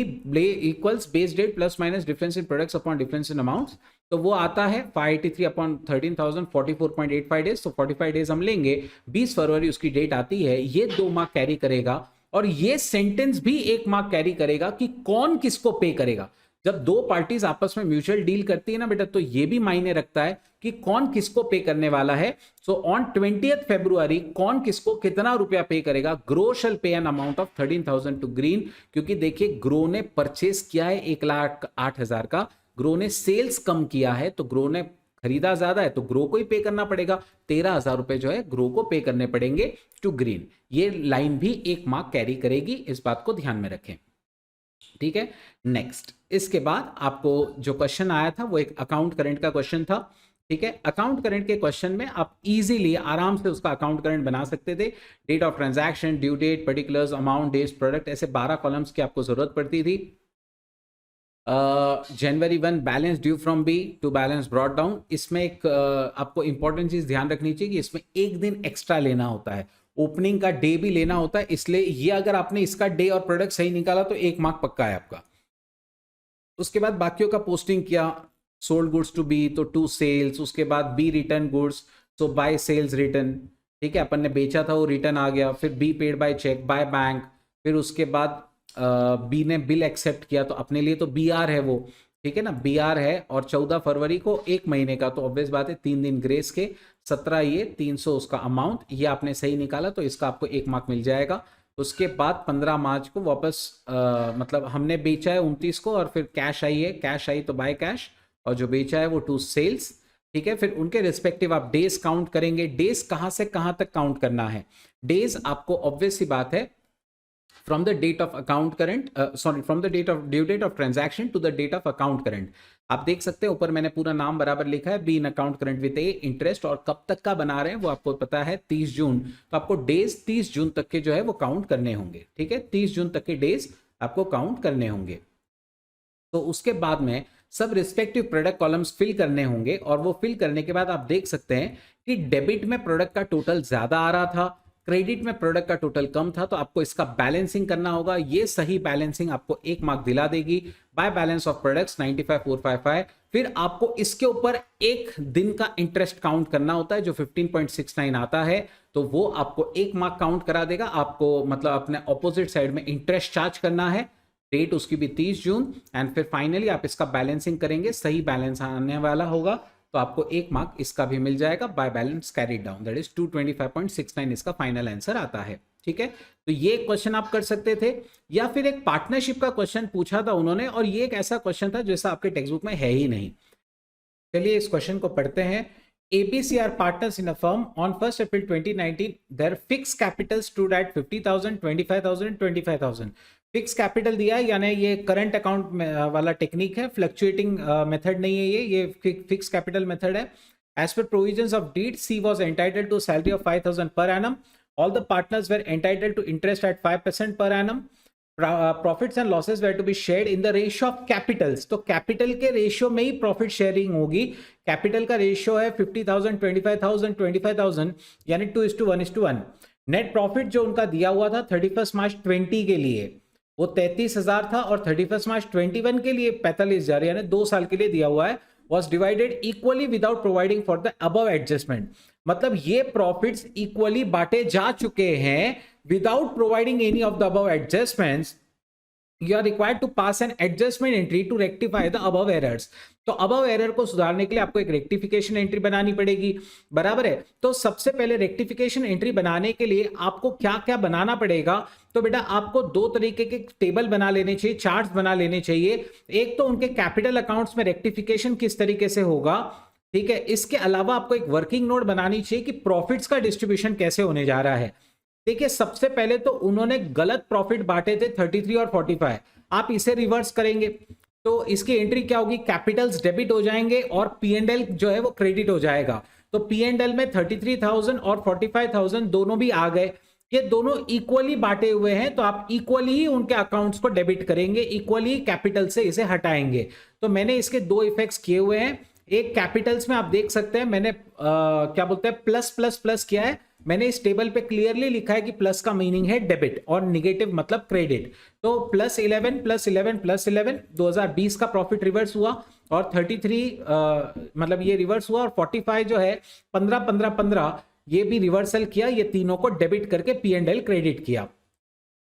equals base date plus minus difference in products upon difference in amounts, तो वो आता है 583 अपॉन 13,000 44.85 डेज, तो 45 डेज हम लेंगे, 20 फरवरी उसकी डेट आती है। ये 2 मार्क कैरी करेगा और ये सेंटेंस भी 1 मार्क कैरी करेगा कि कौन किसको पे करेगा। जब दो पार्टीज आपस में म्यूचुअल डील करती है ना बेटा, तो ये भी मायने रखता है कि कौन किसको पे करने वाला है। सो ऑन 20th February कौन किसको कितना रुपया पे करेगा? Grow shall pay an amount of 13,000 to Green, क्योंकि देखिए ग्रो ने परचेस किया है 1,08,000 का, ग्रो ने सेल्स कम किया है, तो ग्रो ने खरीदा ज्यादा है, तो ग्रो को ही पे करना पड़ेगा। 13,000 रुपए जो है ग्रो को पे करने पड़ेंगे टू ग्रीन। ये लाइन भी एक मार्क कैरी करेगी, इस बात को ध्यान में रखें, ठीक है। नेक्स्ट, इसके बाद आपको जो क्वेश्चन आया था वो एक अकाउंट करंट का क्वेश्चन था, ठीक है। अकाउंट करंट के क्वेश्चन में आप इजीली आराम से उसका अकाउंट करंट बना सकते थे। Date of transaction, due date, particulars, amount, days, product, ऐसे 12 कॉलम्स की आपको जरूरत पड़ती थी। January 1 balance due from B to balance brought down, इसमें एक आपको इंपॉर्टेंट चीज ध्यान रखनी चाहिए कि इसमें एक दिन एक्स्ट्रा लेना होता है, ओपनिंग का डे भी लेना होता है, इसलिए ये अगर आपने इसका डे और प्रोडक्ट सही निकाला तो 1 मार्क पक्का है आपका। उसके बाद बाकियों का पोस्टिंग किया, सोल्ड गुड्स टू बी तो टू सेल्स, उसके बाद बी रिटर्न गुड्स तो बाय सेल्स रिटर्न, ठीक है, अपन ने बेचा था वो रिटर्न आ गया, फिर B paid by cheque by bank, फिर उसके बाद बी ने बिल एक्सेप्ट किया तो अपने लिए तो बी आर है वो, ठीक है ना, बी आर है, और 14 फरवरी को 1 महीने का, तो ऑब्वियस बात है 3 दिन ग्रेस के, 17 ये 300 उसका अमाउंट, ये आपने सही निकाला तो इसका आपको 1 मार्क मिल जाएगा। उसके बाद 15 मार्च को वापस मतलब हमने बेचा है 29 को, और फिर कैश आई है, कैश आई तो बाय कैश, और जो बेचा है वो टू सेल्स, ठीक है। फिर उनके रिस्पेक्टिव आप डेज काउंट करेंगे। डेज कहां से कहां तक काउंट करना है? डेज आपको ऑब्वियस सी बात है from the date of account current from the date of due date of transaction to the date of account current। आप देख सकते हैं ऊपर मैंने पूरा नाम बराबर लिखा है, be in account current with A interest, और कब तक का बना रहे हैं वो आपको पता है 30 जून, तो आपको डेज 30 जून तक के जो है वो काउंट करने होंगे, ठीक है, 30 जून तक के डेज आपको काउंट करने होंगे। तो उसके बाद में सब रिस्पेक्टिव प्रोडक्ट कॉलम्स फिल करने होंगे, और वो फिल करने के बाद आप देख सकते हैं कि डेबिट में प्रोडक्ट का टोटल ज्यादा आ रहा था, क्रेडिट में प्रोडक्ट का टोटल कम था, तो आपको इसका बैलेंसिंग करना होगा। ये सही बैलेंसिंग आपको 1 मार्क दिला देगी। By balance of products 95,455। फिर आपको इसके ऊपर एक दिन का इंटरेस्ट काउंट करना होता है जो 15.69 आता है, तो वो आपको 1 मार्क काउंट करा देगा। आपको मतलब अपने ऑपोजिट साइड में इंटरेस्ट चार्ज करना है, डेट उसकी भी 30 जून, एंड फिर फाइनली आप इसका बैलेंसिंग करेंगे, सही बैलेंस आने वाला होगा तो आपको 1 मार्क इसका भी मिल जाएगा। By balance carried down, that is 225.69 इसका फाइनल आंसर आता है, ठीक है। तो ये क्वेश्चन आप कर सकते थे, या फिर एक पार्टनरशिप का क्वेश्चन पूछा था उन्होंने, और ये एक ऐसा क्वेश्चन था जैसा आपके टेक्स्ट बुक में है ही नहीं। चलिए इस क्वेश्चन को पढ़ते हैं। ABC are partners in a firm on 1st April 2019. Their fixed capital stood at 50,000, 25,000, 25,000. Fix capital दिया है, यानी ये करंट अकाउंट वाला टेक्निक है, फ्लक्चुएटिंग मेथड नहीं है, ये फिक्स कैपिटल मेथड है। As per provisions of deed, C was entitled to salary of 5,000 per annum. All the partners were entitled to interest at 5% per annum. Profits and losses were to be shared in the ratio of capitals, तो capital के ratio में ही profit sharing होगी। Capital का ratio है 50,000, 25,000, 25,000, यानी 2:1:1। Net profit जो उनका दिया हुआ था 31 मार्च 20 के लिए वो 33,000 था, और 31 मार्च 21 के लिए 45,000, यानी 2 साल के लिए दिया हुआ है। was divided equally without providing for the above adjustment। मतलब ये प्रॉफिट्स इक्वली बांटे जा चुके हैं without providing any of the above adjustments. You are required to pass an adjustment entry to rectify the above errors। तो above error को सुधारने के लिए आपको एक रेक्टिफिकेशन एंट्री बनानी पड़ेगी, बराबर है। तो सबसे पहले रेक्टिफिकेशन एंट्री बनाने के लिए आपको क्या क्या बनाना पड़ेगा? तो बेटा आपको 2 तरीके के टेबल बना लेने चाहिए, चार्ट्स बना लेने चाहिए। एक तो उनके कैपिटल अकाउंट्स में रेक्टिफिकेशन किस तरीके से होगा, ठीक है। इसके अलावा आपको एक वर्किंग नोट बनानी चाहिए कि प्रॉफिट्स का डिस्ट्रीब्यूशन कैसे होने जा रहा है। देखिए सबसे पहले तो उन्होंने गलत प्रॉफिट बांटे थे 33 और 45, आप इसे रिवर्स करेंगे तो इसकी एंट्री क्या होगी? कैपिटल्स डेबिट हो जाएंगे और P&L जो है वो क्रेडिट हो जाएगा। तो P&L में 33,000 और 45,000 दोनों भी आ गए, ये दोनों इक्वली बांटे हुए हैं, तो आप इक्वली ही उनके अकाउंट्स को डेबिट करेंगे, इक्वली कैपिटल से इसे हटाएंगे। तो मैंने इसके 2 इफेक्ट्स किए हुए हैं। एक कैपिटल्स में आप देख सकते हैं मैंने क्या बोलते हैं प्लस प्लस प्लस किया है। मैंने इस टेबल पे क्लियरली लिखा है कि प्लस का मीनिंग है डेबिट और निगेटिव मतलब क्रेडिट। तो +11 +11 +11 2020 का प्रॉफिट रिवर्स हुआ, और 33 मतलब ये रिवर्स हुआ, और 45 जो है 15 15 15 ये भी रिवर्सल किया, ये तीनों को डेबिट करके P&L क्रेडिट किया।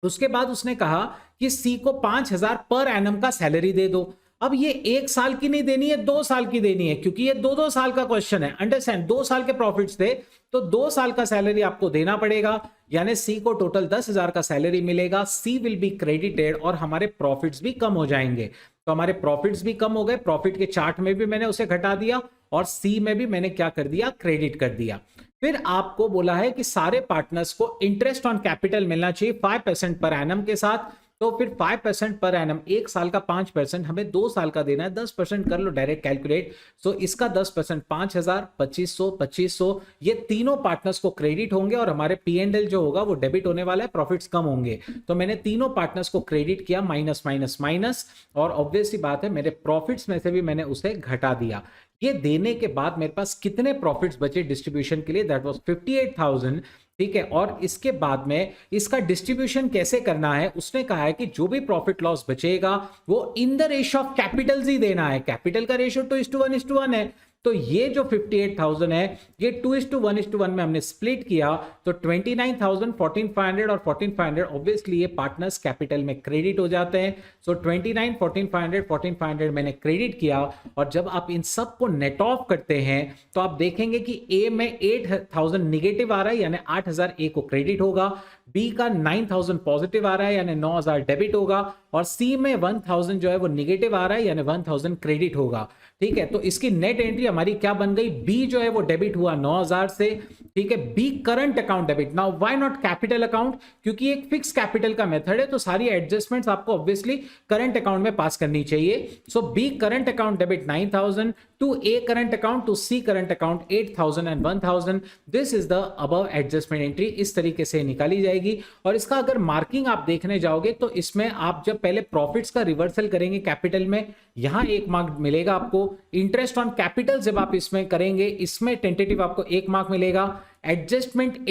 उसके बाद उसने कहा कि सी को 5,000 पर एनम का सैलरी दे दो। अब ये 1 साल की नहीं देनी है, 2 साल की देनी है, क्योंकि ये 2-2 साल का क्वेश्चन है। अंडरस्टैंड, 2 साल के प्रॉफिट्स थे तो 2 साल का सैलरी आपको देना पड़ेगा, यानी सी को टोटल 10,000 का सैलरी मिलेगा। सी विल बी क्रेडिटेड और हमारे प्रॉफिट्स भी कम हो जाएंगे। तो हमारे प्रॉफिट्स भी कम हो गए, प्रॉफिट के चार्ट में भी मैंने उसे घटा दिया और सी में भी मैंने क्या कर दिया, क्रेडिट कर दिया। फिर आपको बोला है कि सारे पार्टनर्स को इंटरेस्ट ऑन कैपिटल मिलना चाहिए 5% पर एनम के साथ। तो फिर 5% पर एनम, 1 साल का 5%, हमें 2 साल का देना है 10%, कर लो डायरेक्ट कैलकुलेट। सो इसका 10% 5,000, 2,500, 2,500, ये तीनों पार्टनर्स को क्रेडिट होंगे और हमारे P&L जो होगा वो डेबिट होने वाला है, प्रॉफिट्स कम होंगे। तो मैंने तीनों पार्टनर्स को क्रेडिट किया, माइनस माइनस माइनस, और ऑब्वियसली बात है मेरे प्रॉफिट्स में से भी मैंने उसे घटा दिया। ये देने के बाद मेरे पास कितने प्रॉफिट्स बचे डिस्ट्रीब्यूशन के लिए, दैट वाज 58,000। ठीक है, और इसके बाद में इसका डिस्ट्रीब्यूशन कैसे करना है, उसने कहा है कि जो भी प्रॉफिट लॉस बचेगा वो in the ratio of capitals ही देना है। कैपिटल का रेशियो 2:1:1 है। तो ये जो 58,000 है ये 2:1:1 में हमने स्प्लिट किया, तो 29,000, 14,500 और 14,500 ऑब्वियसली ये पार्टनर्स कैपिटल में क्रेडिट हो जाते हैं। सो 29, 14,500, 14,500 मैंने क्रेडिट किया, और जब आप इन सब को नेट ऑफ करते हैं तो आप देखेंगे कि ए में 8,000 निगेटिव आ रहा है, यानी 8,000 ए को क्रेडिट होगा, बी का 9,000 पॉजिटिव आ रहा है यानी 9,000 डेबिट होगा, और सी में 1,000 जो है वो निगेटिव आ रहा है यानी 1,000 क्रेडिट होगा। ठीक है, तो इसकी नेट एंट्री हमारी क्या बन गई, बी जो है वो डेबिट हुआ 9,000 से। ठीक है, B current account debit. Now why not capital account, क्योंकि एक फिक्स कैपिटल का मेथड है, तो सारी एडजस्टमेंट्स आपको ऑब्वियसली करंट अकाउंट में पास करनी चाहिए। So B current account debit 9,000 to A current account to C current account 8,000 and 1,000। This is the above adjustment entry, इस तरीके से निकाली जाएगी। और इसका अगर मार्किंग आप देखने जाओगे तो इसमें आप जब पहले प्रॉफिट्स का रिवर्सल करेंगे कैपिटल में, यहां 1 मार्क मिलेगा आपको। इंटरेस्ट ऑन कैपिटल जब आप इसमें करेंगे, इसमें टेंटेटिव आपको 1 मार्क मिलेगा। एडजस्टमेंट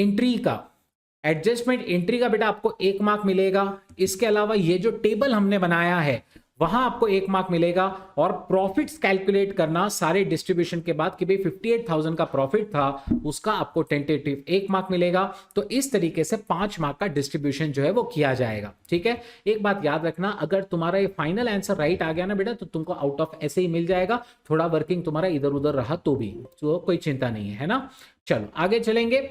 एंट्री का बेटा आपको 1 मार्क मिलेगा। इसके अलावा ये जो टेबल हमने बनाया है वहां आपको 1 मार्क मिलेगा। और प्रॉफिट्स कैलकुलेट करना सारे डिस्ट्रीब्यूशन के बाद कि भाई 58,000 का प्रॉफिट था, उसका आपको टेंटेटिव 1 मार्क मिलेगा। तो इस तरीके से 5 मार्क का डिस्ट्रीब्यूशन जो है वो किया जाएगा। ठीक है, एक बात याद रखना, अगर तुम्हारा ये फाइनल आंसर राइट आ गया ना बेटा, तो तुमको आउट ऑफ ऐसे ही मिल जाएगा, थोड़ा वर्किंग तुम्हारा इधर उधर रहा तो भी, तो कोई चिंता नहीं है ना। चलो आगे चलेंगे।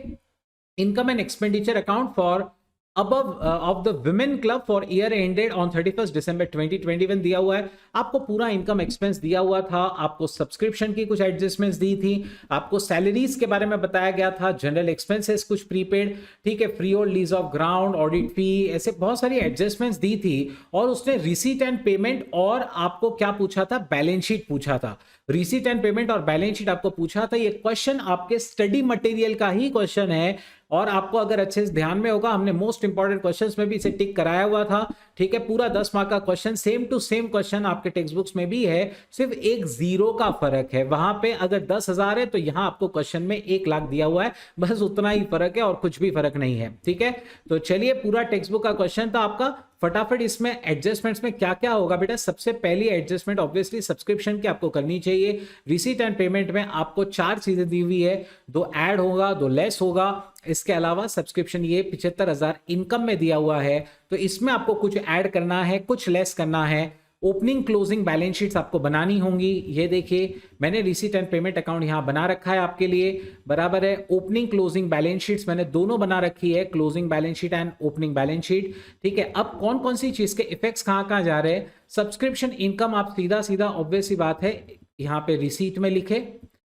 Income and expenditure account for above of the women club for year ended on 31st December 2021 दिया हुआ है। आपको पूरा इनकम एक्सपेंस दिया हुआ था, आपको सब्सक्रिप्शन की कुछ एडजस्टमेंट्स दी थी, आपको सैलरीज के बारे में बताया गया था, जनरल एक्सपेंसेस कुछ प्रीपेड, ठीक है, फ्री और लीज ऑफ ग्राउंड, ऑडिट फी, ऐसे बहुत सारी एडजस्टमेंट्स दी थी। और उसने रिसीट एंड पेमेंट और आपको क्या पूछा था, बैलेंस शीट पूछा था। रिसीट एंड पेमेंट और बैलेंस शीट आपको पूछा था। ये क्वेश्चन आपके स्टडी मटेरियल का ही क्वेश्चन है, और आपको अगर अच्छे से ध्यान में होगा, हमने मोस्ट इंपॉर्टेंट क्वेश्चंस में भी इसे टिक कराया हुआ था। ठीक है, पूरा 10 मार्क का question, same to same question आपके टेक्स्ट बुक्स में भी है, सिर्फ एक जीरो का फर्क है। वहां पे अगर 10,000 है तो यहां आपको क्वेश्चन में 1 लाख दिया हुआ है, बस उतना ही फर्क है और कुछ भी फर्क नहीं है। ठीक है, तो चलिए, पूरा टेक्स्ट बुक का क्वेश्चन था आपका। फटाफट इसमें एडजस्टमेंट्स में क्या क्या होगा बेटा, सबसे पहली एडजस्टमेंट ऑब्वियसली सब्सक्रिप्शन की आपको करनी चाहिए। रिसीट एंड पेमेंट में आपको 4 चीजें दी हुई है, 2 ऐड होगा, 2 लेस होगा। इसके अलावा सब्सक्रिप्शन ये 75,000 इनकम में दिया हुआ है, तो इसमें आपको कुछ ऐड करना है, कुछ लेस करना है। ओपनिंग क्लोजिंग बैलेंस शीट्स आपको बनानी होंगी। ये देखिए, मैंने रिसीट एंड पेमेंट अकाउंट यहां बना रखा है आपके लिए, बराबर है। ओपनिंग क्लोजिंग बैलेंस शीट्स मैंने दोनों बना रखी है, closing balance sheet and opening balance sheet. ठीक है, अब कौन कौन सी चीज के इफेक्ट्स कहां जा रहे हैं। सब्सक्रिप्शन इनकम आप सीधा सीधा ऑब्वियस सी बात है यहां पे रिसीट में लिखे,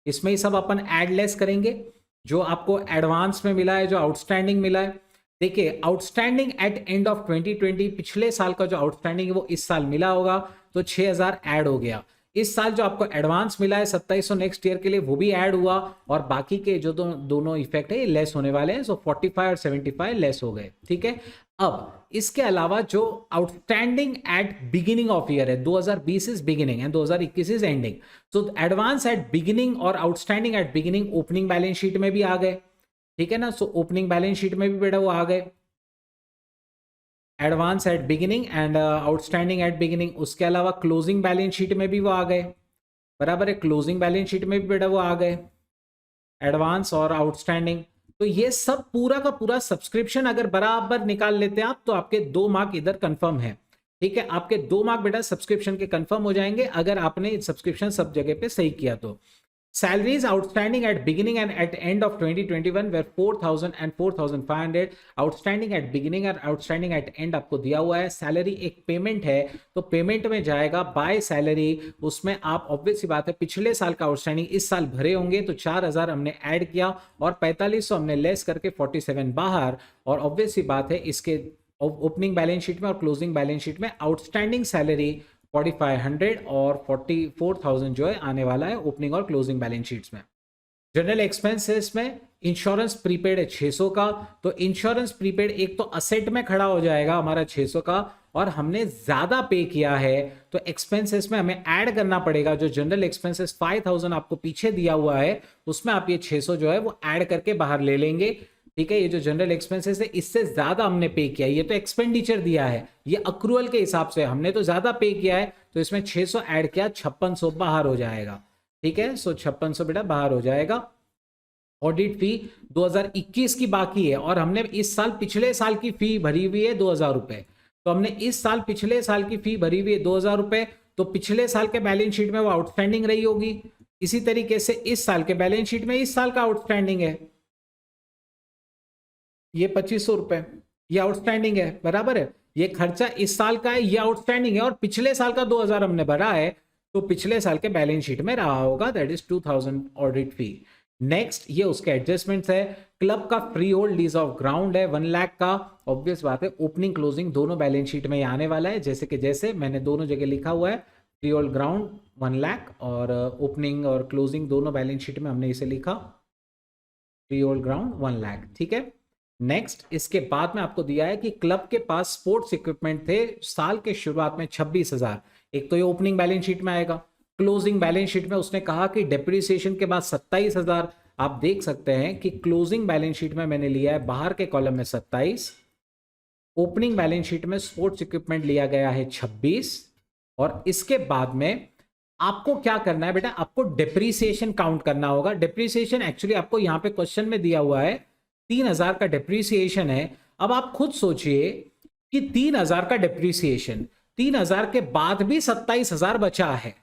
इसमें ही सब अपन ऐड लेस करेंगे। जो आपको एडवांस में मिला है, जो आउटस्टैंडिंग मिला है, देखिए आउटस्टैंडिंग एट एंड ऑफ 2020, पिछले साल का जो आउटस्टैंडिंग है वो इस साल मिला होगा, तो 6,000 ऐड हो गया। इस साल जो आपको एडवांस मिला है 2700 नेक्स्ट ईयर के लिए, वो भी ऐड हुआ, और बाकी के जो दोनों इफेक्ट है ये लेस होने वाले हैं। सो 45 और 75 लेस हो गए। ठीक है, अब इसके अलावा जो outstanding at beginning of year है, 2020 is beginning and 2021 is ending, so advance at beginning और outstanding at beginning opening balance sheet में भी आ गए। ठीक है ना, सो ओपनिंग बैलेंस शीट में भी बेटा वो आ गए, advance at beginning and outstanding at beginning. उसके अलावा क्लोजिंग बैलेंस शीट में भी वो आ गए, बराबर है, क्लोजिंग बैलेंस शीट में भी बेटा वो आ गए, एडवांस और आउटस्टैंडिंग। तो ये सब पूरा का पूरा सब्सक्रिप्शन अगर बराबर निकाल लेते हैं आप, तो आपके 2 मार्क इधर कंफर्म है। ठीक है, आपके 2 मार्क बेटा सब्सक्रिप्शन के कंफर्म हो जाएंगे अगर आपने सब्सक्रिप्शन सब जगह पे सही किया तो। Salaries outstanding at beginning and at end of 2021 were 4,000 and 4,500. Outstanding at beginning और outstanding at end आपको दिया हुआ है। सैलरी एक पेमेंट है तो पेमेंट में जाएगा बाय सैलरी, उसमें आप ऑब्वियस सी बात है पिछले साल का आउटस्टैंडिंग इस साल भरे होंगे तो 4,000 हमने ऐड किया और 4,500 हमने लेस करके 47 बाहर। और ऑब्वियस सी बात है इसके ओपनिंग बैलेंस शीट में और क्लोजिंग बैलेंस शीट में आउटस्टैंडिंग सैलरी 4,500 और 44,000 जो है आने वाला है ओपनिंग और क्लोजिंग बैलेंस शीट्स में। जनरल एक्सपेंसेस में इंश्योरेंस प्रीपेड है 600 का, तो इंश्योरेंस प्रीपेड एक तो असेट में खड़ा हो जाएगा हमारा 600 का, और हमने ज्यादा पे किया है तो एक्सपेंसेस में हमें ऐड करना पड़ेगा। जो जनरल एक्सपेंसेस 5,000 आपको पीछे दिया हुआ है उसमें आप ये 600 जो है वो ऐड करके बाहर ले लेंगे। ठीक है, ये जो जनरल एक्सपेंसेस है इससे ज्यादा हमने पे किया, ये तो एक्सपेंडिचर दिया है, ये अक्रूवल के हिसाब से हमने तो ज्यादा पे किया है तो इसमें 600 ऐड किया, 5600 बाहर हो जाएगा। ठीक है, सो 5600 बेटा बाहर हो जाएगा। ऑडिट फी 2021 की बाकी है और हमने इस साल पिछले साल की फी भरी हुई है 2,000 रुपए, तो हमने इस साल पिछले साल की फी भरी हुई है 2,000 रुपए, तो पिछले साल के बैलेंस शीट में वो आउटस्टैंडिंग रही होगी। इसी तरीके से इस साल के बैलेंस शीट में इस साल का आउटस्टैंडिंग है ये 2,500 रुपए, ये आउटस्टैंडिंग है, बराबर है। ये खर्चा इस साल का है, ये आउटस्टैंडिंग है, और पिछले साल का 2,000 हमने भरा है तो पिछले साल के बैलेंस शीट में रहा होगा, that is 2,000 audit fee. Next ये उसके एडजस्टमेंट्स है। क्लब का free hold lease of ground है 1 लाख का, ऑब्वियस बात है ओपनिंग क्लोजिंग दोनों बैलेंस शीट में आने वाला है, जैसे कि जैसे मैंने दोनों जगह लिखा हुआ है फ्री होल्ड ग्राउंड 1 लाख और ओपनिंग और क्लोजिंग दोनों बैलेंस शीट में हमने इसे लिखा फ्री होल्ड ग्राउंड 1 लाख। ठीक है, नेक्स्ट इसके बाद में आपको दिया है कि क्लब के पास स्पोर्ट्स इक्विपमेंट थे साल के शुरुआत में 26,000, एक तो ये ओपनिंग बैलेंस शीट में आएगा। क्लोजिंग बैलेंस शीट में उसने कहा कि डेप्रिसिएशन के बाद 27,000, आप देख सकते हैं कि क्लोजिंग बैलेंस शीट में मैंने लिया है बाहर के कॉलम में 27, ओपनिंग बैलेंस शीट में स्पोर्ट्स इक्विपमेंट लिया गया है 26, और इसके बाद में आपको क्या करना है बेटा, आपको डेप्रिसिएशन काउंट करना होगा। डेप्रिसिएशन एक्चुअली आपको यहां पे क्वेश्चन में दिया हुआ है 3,000 का डेप्रीसिएशन है। अब आप खुद सोचिए कि 3,000 का डेप्रीसिएशन, 3,000 के बाद भी 27,000 बचा है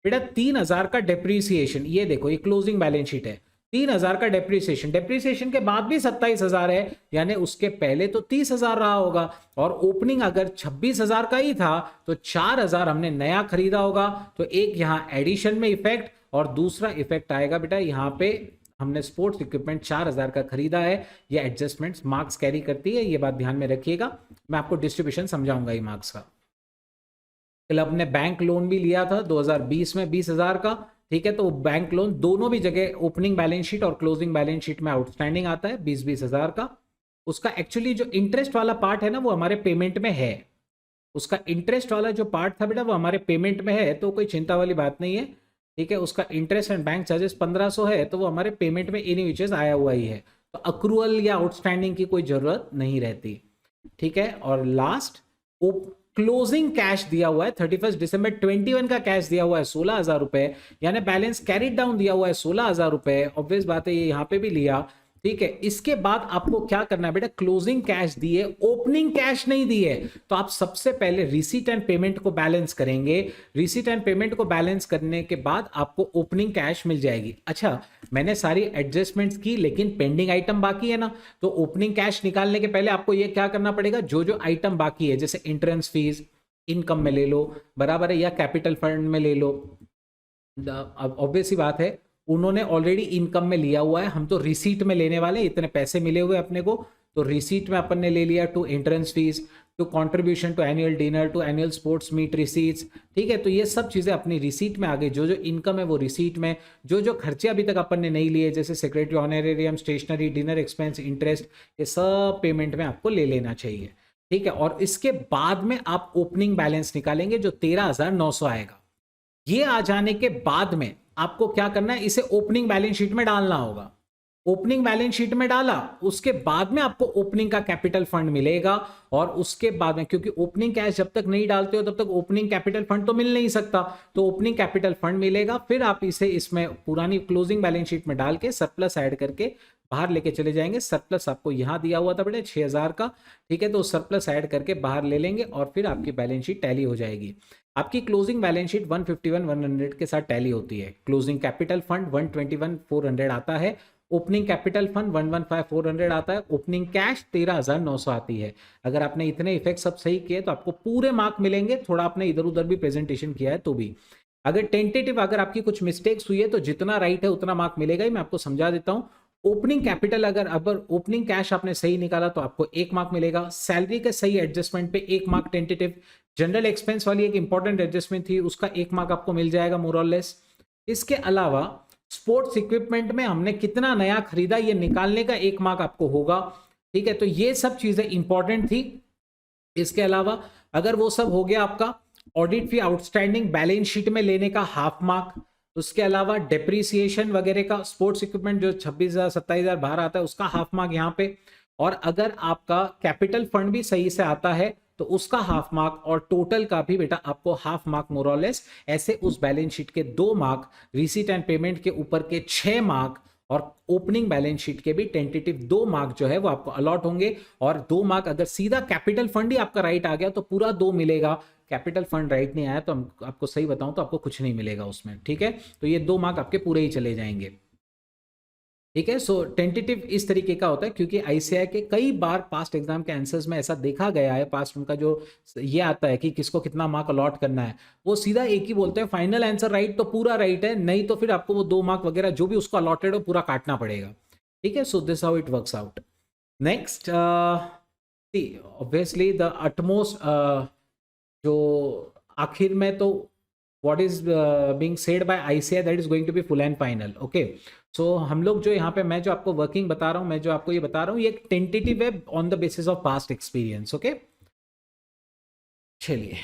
बेटा। 3,000 का डेप्रीसिएशन, ये देखो ये क्लोजिंग बैलेंस शीट है, 3,000 का डेप्रीसिएशन, डेप्रीसिएशन के बाद भी 27,000 है, यानी उसके पहले तो 30,000 रहा होगा, और ओपनिंग अगर 26,000 का ही था तो 4,000 हमने नया खरीदा होगा। तो एक यहाँ एडिशन में इफेक्ट और दूसरा इफेक्ट आएगा बेटा यहाँ पे हमने स्पोर्ट्स इक्विपमेंट 4,000 का खरीदा है। ये एडजस्टमेंट्स मार्क्स कैरी करती है, ये बात ध्यान में रखिएगा, मैं आपको डिस्ट्रीब्यूशन समझाऊंगा ये मार्क्स का। क्लब ने बैंक लोन भी लिया था 2020 में 20,000 का, ठीक है, तो बैंक लोन दोनों भी जगह ओपनिंग बैलेंस शीट और क्लोजिंग बैलेंस शीट में आउटस्टैंडिंग आता है 20,000 का। उसका एक्चुअली जो इंटरेस्ट वाला पार्ट है ना वो हमारे पेमेंट में है, उसका इंटरेस्ट वाला जो पार्ट था बेटा वो हमारे पेमेंट में है, तो कोई चिंता वाली बात नहीं है। ठीक है, उसका इंटरेस्ट एंड बैंक चार्जेस 1,500 है तो वो हमारे पेमेंट में एनी विचेस आया हुआ ही है, तो अक्रूवल या आउटस्टैंडिंग की कोई जरूरत नहीं रहती। ठीक है, और लास्ट क्लोजिंग कैश दिया हुआ है 31 दिसंबर 21 का कैश दिया हुआ है 16,000 रुपए, यानी बैलेंस कैरिड डाउन दिया हुआ है 16,000 रुपए, ऑब्वियस बात है ये यहाँ पे भी लिया। ठीक है, इसके बाद आपको क्या करना है बेटा, क्लोजिंग कैश दिए, ओपनिंग कैश नहीं दिए, तो आप सबसे पहले रिसीट एंड पेमेंट को बैलेंस करेंगे। रिसीट एंड पेमेंट को बैलेंस करने के बाद आपको ओपनिंग कैश मिल जाएगी। अच्छा, मैंने सारी एडजस्टमेंट्स की लेकिन पेंडिंग आइटम बाकी है ना, तो ओपनिंग कैश निकालने के पहले आपको यह क्या करना पड़ेगा, जो जो आइटम बाकी है जैसे इंट्रेंस फीस इनकम में ले लो, बराबर है, या कैपिटल फंड में ले लो। अब ऑब्वियस सी बात है उन्होंने ऑलरेडी इनकम में लिया हुआ है, हम तो रिसीट में लेने वाले, इतने पैसे मिले हुए अपने को, तो रिसीट में अपन ने ले लिया to entrance fees, to contribution to annual dinner, to annual sports meet receipts. ठीक है, तो ये सब चीजें अपनी रिसीट में आ गई, जो जो इनकम है वो रिसीट में, जो जो खर्चे अभी तक अपन ने नहीं लिए जैसे secretary honorarium, stationery, dinner expense, interest, ये सब पेमेंट में आपको ले लेना चाहिए। ठीक है, और इसके बाद में आप ओपनिंग बैलेंस निकालेंगे जो 13,900 आएगा। ये आ जाने के बाद में आपको क्या करना है, इसे ओपनिंग बैलेंस शीट में डालना होगा। ओपनिंग बैलेंस शीट में डाला, उसके बाद में आपको ओपनिंग का कैपिटल फंड मिलेगा, और उसके बाद में क्योंकि ओपनिंग कैश जब तक नहीं डालते हो तब तक ओपनिंग कैपिटल फंड तो मिल नहीं सकता, तो ओपनिंग कैपिटल फंड मिलेगा, फिर आप इसे इसमें पुरानी क्लोजिंग बैलेंस शीट में डाल के सरप्लस ऐड करके बाहर लेके चले जाएंगे। सरप्लस आपको यहाँ दिया हुआ था बेटे 6000 का, ठीक है, तो सरप्लस ऐड करके बाहर ले लेंगे और फिर आपकी बैलेंस शीट टैली हो जाएगी। आपकी क्लोजिंग बैलेंस शीट 151,100 के साथ टैली होती है। क्लोजिंग कैपिटल फंड 121,400 आता है, ओपनिंग कैपिटल फंड 115,400 आता है, ओपनिंग कैश 13,900 आती है। अगर आपने इतने इफेक्ट सब सही किए तो आपको पूरे मार्क मिलेंगे, थोड़ा आपने इधर उधर भी प्रेजेंटेशन किया है तो भी। अगर टेंटेटिव अगर आपकी कुछ मिस्टेक्स हुई है तो जितना राइट है उतना मार्क मिलेगा ही। मैं आपको समझा देता हूं। ओपनिंग कैपिटल अगर ओपनिंग कैश आपने सही निकाला तो आपको 1 मार्क मिलेगा। सैलरी के सही एडजस्टमेंट पे 1 मार्क टेंटेटिव। जनरल एक्सपेंस वाली एक इंपॉर्टेंट एडजस्टमेंट थी, उसका 1 मार्क आपको मिल जाएगा मोर और लेस। इसके अलावा स्पोर्ट्स इक्विपमेंट में हमने कितना नया खरीदा ये निकालने का 1 मार्क आपको होगा, ठीक है, तो ये सब चीजें इंपॉर्टेंट थी। इसके अलावा अगर वो सब हो गया आपका, ऑडिट फी आउटस्टैंडिंग बैलेंस शीट में लेने का 1/2 मार्क। उसके अलावा डेप्रीसिएशन वगैरह का स्पोर्ट्स इक्विपमेंट जो 26,000 27,000 बाहर आता है उसका 1/2 मार्क यहाँ पे। और अगर आपका कैपिटल फंड भी सही से आता है तो उसका 1/2 मार्क, और टोटल का भी बेटा आपको 1/2 मार्क मोर और लेस। ऐसे उस बैलेंस शीट के 2 मार्क, रिसीट एंड पेमेंट के ऊपर के 6 मार्क और ओपनिंग बैलेंस शीट के भी टेंटेटिव 2 मार्क जो है वो आपको अलॉट होंगे। और 2 मार्क अगर सीधा कैपिटल फंड ही आपका राइट आ गया तो पूरा 2 मिलेगा। कैपिटल फंड राइट नहीं आया तो हम आपको सही बताऊं तो आपको कुछ नहीं मिलेगा उसमें, ठीक है, तो ये 2 मार्क आपके पूरे ही चले जाएंगे, ठीक है। सो टेंटेटिव इस तरीके का होता है क्योंकि आईसीआई के कई बार पास्ट एग्जाम के आंसर्स में ऐसा देखा गया है, पास्ट उनका जो ये आता है कि किसको कितना मार्क अलॉट करना है, वो सीधा एक ही बोलते हैं फाइनल आंसर राइट तो पूरा राइट है, नहीं तो फिर आपको वो 2 मार्क वगैरह जो भी उसको अलॉटेड हो पूरा काटना पड़ेगा, ठीक है। So this how it works out. Next obviously the utmost जो आखिर में तो what is being said by ICAI that is going to be full and final, okay। so हम लोग जो यहाँ पे मैं जो आपको वर्किंग बता रहा हूँ, मैं जो आपको ये बता रहा हूँ ये एक टेंटेटिव है on the basis of past experience, okay. चलिए,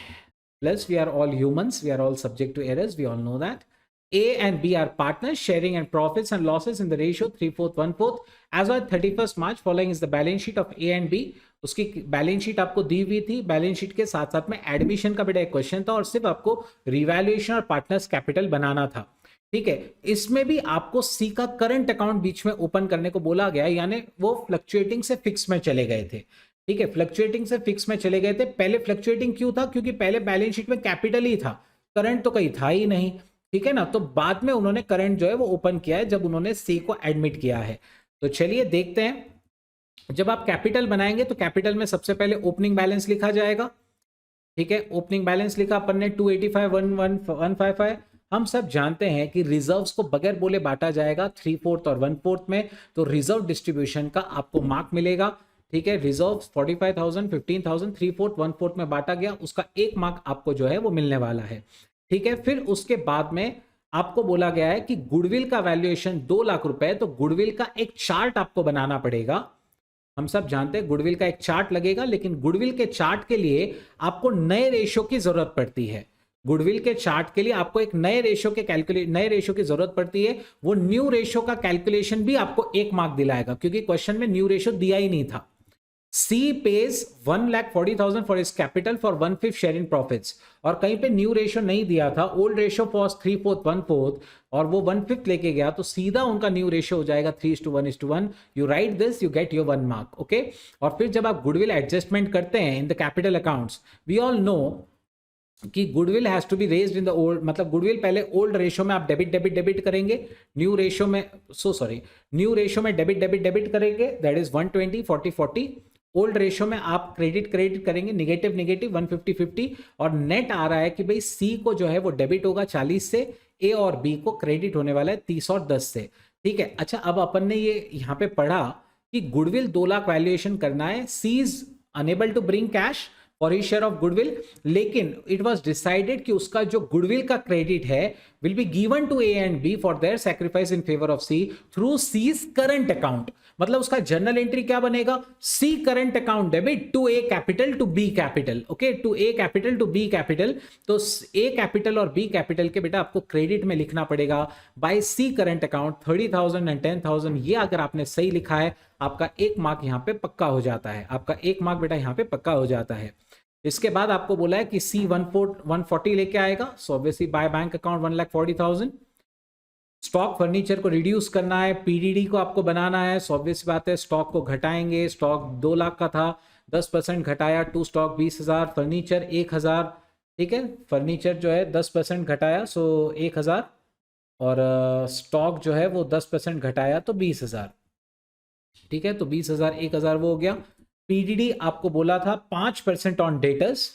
plus we are all humans, we are all subject to errors, we all know that. A and B are partners sharing and profits and losses in the ratio 3/4 1/4 as on 31st March। following is the balance sheet of A and B। उसकी balance sheet आपको दी हुई थी, balance sheet के साथ साथ में admission का बेटा एक क्वेश्चन था और सिर्फ आपको रिवैल्यूएशन और पार्टनर्स कैपिटल बनाना था, ठीक है। इसमें भी आपको सी का करंट अकाउंट बीच में ओपन करने को बोला गया, यानी वो फ्लक्चुएटिंग से फिक्स में चले गए थे, ठीक है, फ्लक्चुएटिंग से फिक्स में चले गए थे। पहले फ्लक्चुएटिंग क्यों था? क्योंकि पहले बैलेंस शीट में कैपिटल ही था, करंट तो कहीं था ही नहीं, ठीक है ना। तो बाद में उन्होंने करंट जो है वो ओपन किया है जब उन्होंने सी को एडमिट किया है। तो चलिए देखते हैं, जब आप कैपिटल बनाएंगे तो कैपिटल में सबसे पहले ओपनिंग बैलेंस लिखा जाएगा, ठीक है। ओपनिंग बैलेंस लिखा अपन ने 285 155। हम सब जानते हैं कि रिजर्व्स को बगैर बोले बांटा जाएगा 3/4 और 1/4 में, तो रिजर्व डिस्ट्रीब्यूशन का आपको मार्क मिलेगा, ठीक है। रिजर्व 45,000 15,000 3/4 1/4 में बांटा गया, उसका 1 मार्क आपको जो है वो मिलने वाला है, ठीक है। फिर उसके बाद में आपको बोला गया है कि गुडविल का वैल्यूएशन 2 लाख रुपए, तो गुडविल का एक चार्ट आपको बनाना पड़ेगा। हम सब जानते हैं गुडविल का एक चार्ट लगेगा, लेकिन गुडविल के चार्ट के लिए आपको नए रेशो की जरूरत पड़ती है। गुडविल के चार्ट के लिए आपको एक नए रेशो की जरूरत पड़ती है। वो न्यू रेशो का कैलकुलेशन भी आपको 1 मार्क दिलाएगा, क्योंकि क्वेश्चन में न्यू रेशो दिया ही नहीं था। C pays 1,40,000 for his capital for 1/5 share in profits, और कहीं पे न्यू रेशो नहीं दिया था, ओल्ड रेशो वॉज 3/4 1/4 और वो 1/5 लेके गया, तो सीधा उनका न्यू रेशो हो जाएगा 3:1:1। You write this, you get your 1 mark, okay. और फिर जब आप गुडविल एडजस्टमेंट करते हैं in the capital accounts, we all know कि goodwill has to be raised in the old, मतलब गुडविल पहले ओल्ड रेशो में आप डेबिट करेंगे, न्यू रेशो में न्यू रेशो में डेबिट करेंगे, दैट इज 120 40 40। ओल्ड रेशो में आप क्रेडिट करेंगे, निगेटिव 150 50, और नेट आ रहा है कि भाई सी को जो है वो डेबिट होगा 40 से, ए और बी को क्रेडिट होने वाला है 30 और 10 से, ठीक है। अच्छा, अब अपन ने ये यहाँ पे पढ़ा कि गुडविल 2 लाख वैल्यूएशन करना है, C is unable to bring cash for his share of goodwill, लेकिन इट वाज डिसाइडेड कि उसका जो गुडविल का क्रेडिट है will be given to A and B for their sacrifice in favour of C through C's current account. मतलब उसका journal entry क्या बनेगा? C current account debit to A capital to B capital, okay, to A capital to B capital. तो A capital और B capital के बेटा आपको credit में लिखना पड़ेगा by C current account 30,000 and 10,000। ये अगर आपने सही लिखा है आपका 1 मार्क यहाँ पे पक्का हो जाता है, आपका 1 मार्क बेटा यहाँ पे पक्का हो जाता है। इसके बाद आपको बोला है कि सी 140 लेके आएगा, so obviously by bank account 1,40,000। Stock furniture को रिड्यूस करना है, पीडीडी को आपको बनाना है, ऑब्वियस बात है स्टॉक को घटाएंगे। स्टॉक 2 लाख का था, 10% घटाया, टू स्टॉक 20,000, फर्नीचर 1,000, ठीक है, फर्नीचर जो है 10% घटाया, सो 1,000, और स्टॉक जो है वो 10% घटाया तो 20,000, ठीक है, तो 20,000 1,000 वो हो गया। पीडीडी आपको बोला था 5% ऑन डेटर्स,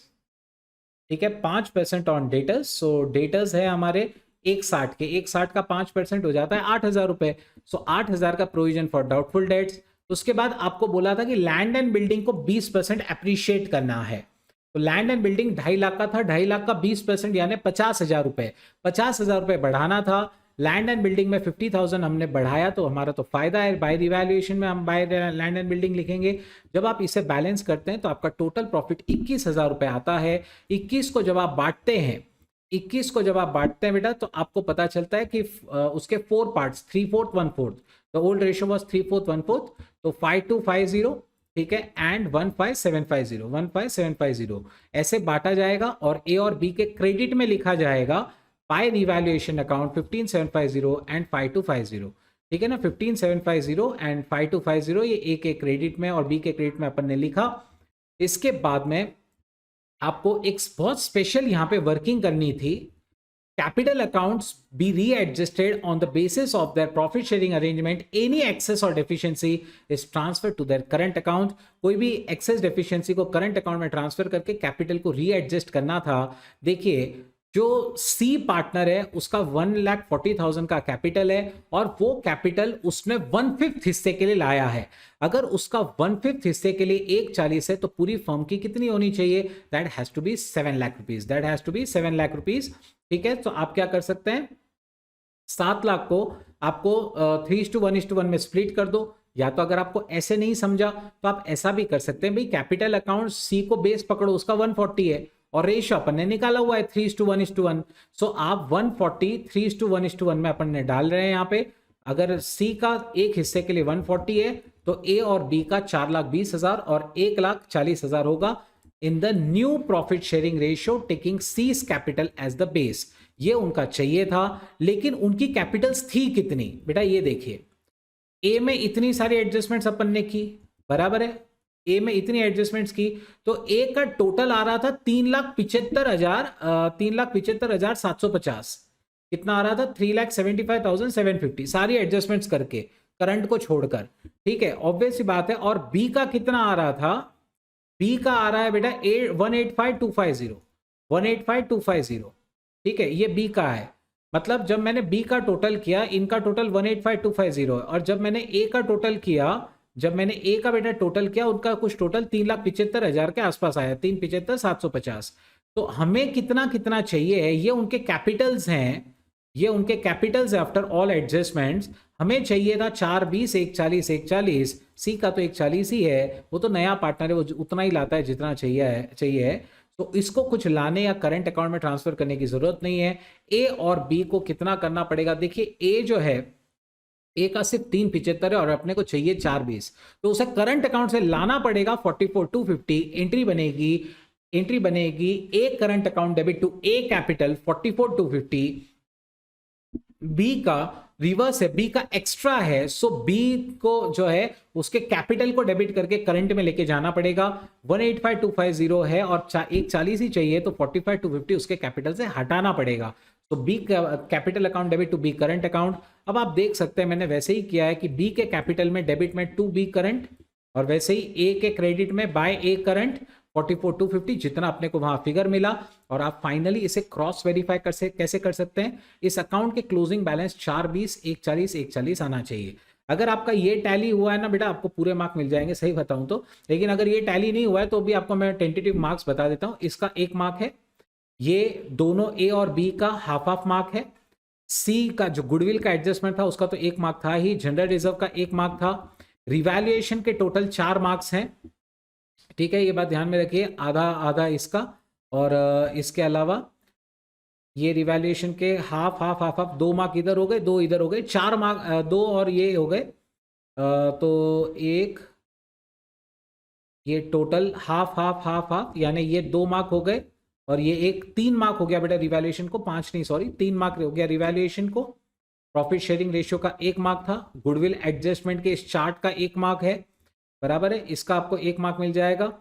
ठीक है, 5% ऑन डेटर्स, सो डेटर्स है हमारे 160 के, 160 का 5% हो जाता है 8,000 रुपए, सो 8,000 का प्रोविजन फॉर डाउटफुल डेट्स। उसके बाद आपको बोला था कि लैंड एंड बिल्डिंग को 20% अप्रिशिएट करना है, तो लैंड एंड बिल्डिंग 2.5 लाख का था, 2.5 लाख का 20% यानी 50,000 रुपए, 50,000 रुपए बढ़ाना था। लैंड एंड बिल्डिंग में 50,000 हमने बढ़ाया तो हमारा तो फायदा है, बाय रिवैल्यूएशन में हम बाय लैंड एंड बिल्डिंग लिखेंगे। जब आप इसे बैलेंस करते हैं तो आपका टोटल प्रॉफिट 21,000 रुपए आता है। 21 को जब आप बांटते हैं, 21 को जब आप बांटते हैं बेटा, तो आपको पता चलता है कि उसके 4 parts, 3/4 1/4, the old ratio was 3/4 1/4, तो 5250, ठीक है, एंड 15750, 15750 ऐसे बांटा जाएगा, और ए और बी के क्रेडिट में लिखा जाएगा बाय रिवैल्यूएशन अकाउंट 15,750 एंड 5250, ठीक है ना, 15,750 एंड 5250, ये ए के क्रेडिट में और बी के क्रेडिट में अपन ने लिखा। इसके बाद में आपको एक बहुत स्पेशल यहां पे वर्किंग करनी थी, capital accounts be readjusted on the basis of their profit sharing arrangement. Any excess or deficiency is transferred to their current account. कोई भी excess deficiency को current account में transfer करके capital को readjust करना था। देखिए जो सी पार्टनर है उसका 1,40,000 का कैपिटल है, और वो कैपिटल उसने 1/5 हिस्से के लिए लाया है। अगर उसका 1/5 हिस्से के लिए 1,40 है तो पूरी फर्म की कितनी होनी चाहिए? That has to be 7 lakh rupees, that has to be 7 lakh rupees, ठीक है। तो आप क्या कर सकते हैं, 7 लाख को आपको 3:1:1 में स्प्लिट कर दो, या तो अगर आपको ऐसे नहीं समझा तो आप ऐसा भी कर सकते हैं, भाई कैपिटल अकाउंट सी को बेस पकड़ो, उसका 140 है और रेशियो अपन ने निकाला हुआ है 3:1:1, सो आप 140 3:1:1 में अपन ने डाल रहे हैं यहाँ पे। अगर सी का एक हिस्से के लिए 140 है तो ए और बी का 4,20,000 और 1,40,000 होगा in the new profit sharing ratio taking C's capital as the base. ये उनका चाहिए था, लेकिन उनकी कैपिटल्स थी कितनी बेटा, ये देखिए, ए में इतनी सारी एडजस्टमेंट्स अपन ने की, बराबर है, ए में इतनी एडजस्टमेंट्स की, तो ए का टोटल आ रहा था 3,75,000, 3,75,750, कितना आ रहा था 3,75,750, सारी एडजस्टमेंट्स करके करंट को छोड़कर, ठीक है, ऑब्वियस सी बात है। और बी का कितना आ रहा था, बी का आ रहा है बेटा 185,250, 185,250, ठीक है, ये बी का है। मतलब जब मैंने बी का टोटल किया, इनका टोटल 185,250 है, और जब मैंने ए का टोटल किया, जब मैंने ए का बेटा टोटल किया, उनका कुछ टोटल 3,75,000 के आसपास आया, 3,75,750। तो हमें कितना कितना चाहिए है, ये उनके कैपिटल्स हैं, ये उनके कैपिटल्स आफ्टर ऑल एडजस्टमेंट्स। हमें चाहिए था 4,20, 1,40, 1,40, सी का तो 1,40 ही है, वो तो नया पार्टनर है, वो उतना ही लाता है जितना चाहिए है। तो इसको कुछ लाने या करंट अकाउंट में ट्रांसफर करने की जरूरत नहीं है। ए और बी को कितना करना पड़ेगा, देखिए ए जो है, ए का सिर्फ 3,75 है और अपने को चाहिए 4,20, तो उसे करंट अकाउंट से लाना पड़ेगा 44,250, एंट्री बनेगी A current account debit to A capital 44,250, B का रिवर्स है, बी का एक्स्ट्रा है, सो बी को जो है उसके कैपिटल को डेबिट करके करंट में लेके जाना पड़ेगा। 185,250 है और 1,40 ही चाहिए, तो 45,250 उसके कैपिटल से हटाना पड़ेगा। तो B capital account debit to B current account. अब आप देख सकते हैं मैंने वैसे ही किया है कि बी के कैपिटल में डेबिट में टू बी करंट, और वैसे ही ए के क्रेडिट में बाय ए करंट 44,250, जितना अपने को वहां फिगर मिला। और आप फाइनली इसे क्रॉस वेरीफाई कैसे कर सकते हैं, इस अकाउंट के क्लोजिंग बैलेंस 4,20, 1,40, 1,40 आना चाहिए। अगर आपका ये टैली हुआ है ना बेटा, आपको पूरे मार्क मिल जाएंगे, सही बताऊं तो। लेकिन अगर ये टैली नहीं हुआ है तो भी आपको मैं टेंटेटिव मार्क्स बता देता हूं। इसका 1 मार्क है, ये दोनों ए और बी का हाफ मार्क है, सी का जो गुडविल का एडजस्टमेंट था उसका तो 1 मार्क था ही, जनरल रिजर्व का 1 मार्क था, रिवैल्यूएशन के टोटल 4 मार्क्स हैं, ठीक है, ये बात ध्यान में रखिए, आधा आधा इसका, और इसके अलावा ये रिवैल्यूएशन के हाफ 2 मार्क इधर हो गए, 2 इधर हो गए, 4 मार्क 2 और ये हो गए, तो एक ये टोटल हाफ यानी ये 2 मार्क हो गए, और ये एक 3 मार्क हो गया बेटा रिवैल्यूएशन को, 5 नहीं सॉरी 3 मार्क हो गया रिवैल्यूएशन को, प्रॉफिट शेयरिंग रेशियो का 1 मार्क था, गुडविल एडजस्टमेंट के इस चार्ट का 1 मार्क है, बराबर है, इसका आपको 1 मार्क मिल जाएगा।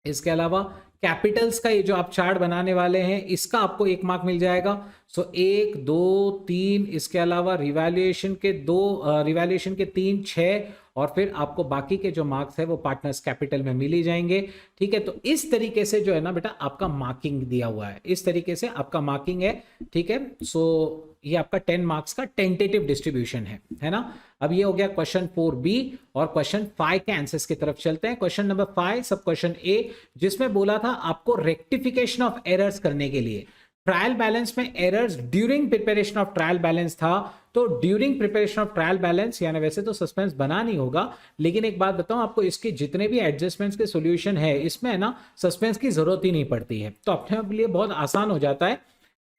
इसके अलावा कैपिटल्स का ये जो आप चार्ट बनाने वाले हैं इसका आपको 1 मार्क मिल जाएगा। सो 1 2 3, इसके अलावा रिवैल्यूएशन के 2, रिवैल्यूएशन के 3 6, और फिर आपको बाकी के जो मार्क्स है वो पार्टनर्स कैपिटल में मिल ही जाएंगे। ठीक है, तो इस तरीके से जो है ना बेटा आपका मार्किंग दिया हुआ है, इस तरीके से आपका मार्किंग है। ठीक है, सो ये आपका 10 मार्क्स का टेंटेटिव डिस्ट्रीब्यूशन है ना। अब ये हो गया क्वेश्चन 4B, और क्वेश्चन 5 के आंसर्स की तरफ चलते हैं। क्वेश्चन नंबर 5 सब क्वेश्चन ए, जिसमें बोला था आपको रेक्टिफिकेशन ऑफ एरर्स करने के लिए ट्रायल बैलेंस में errors during preparation of trial balance था। तो during preparation of trial balance यानी वैसे तो सस्पेंस बना नहीं होगा, लेकिन एक बात बताऊं आपको, इसके जितने भी एडजस्टमेंट्स के सॉल्यूशन है इसमें है ना सस्पेंस की जरूरत ही नहीं पड़ती है, तो अपने लिए बहुत आसान हो जाता है।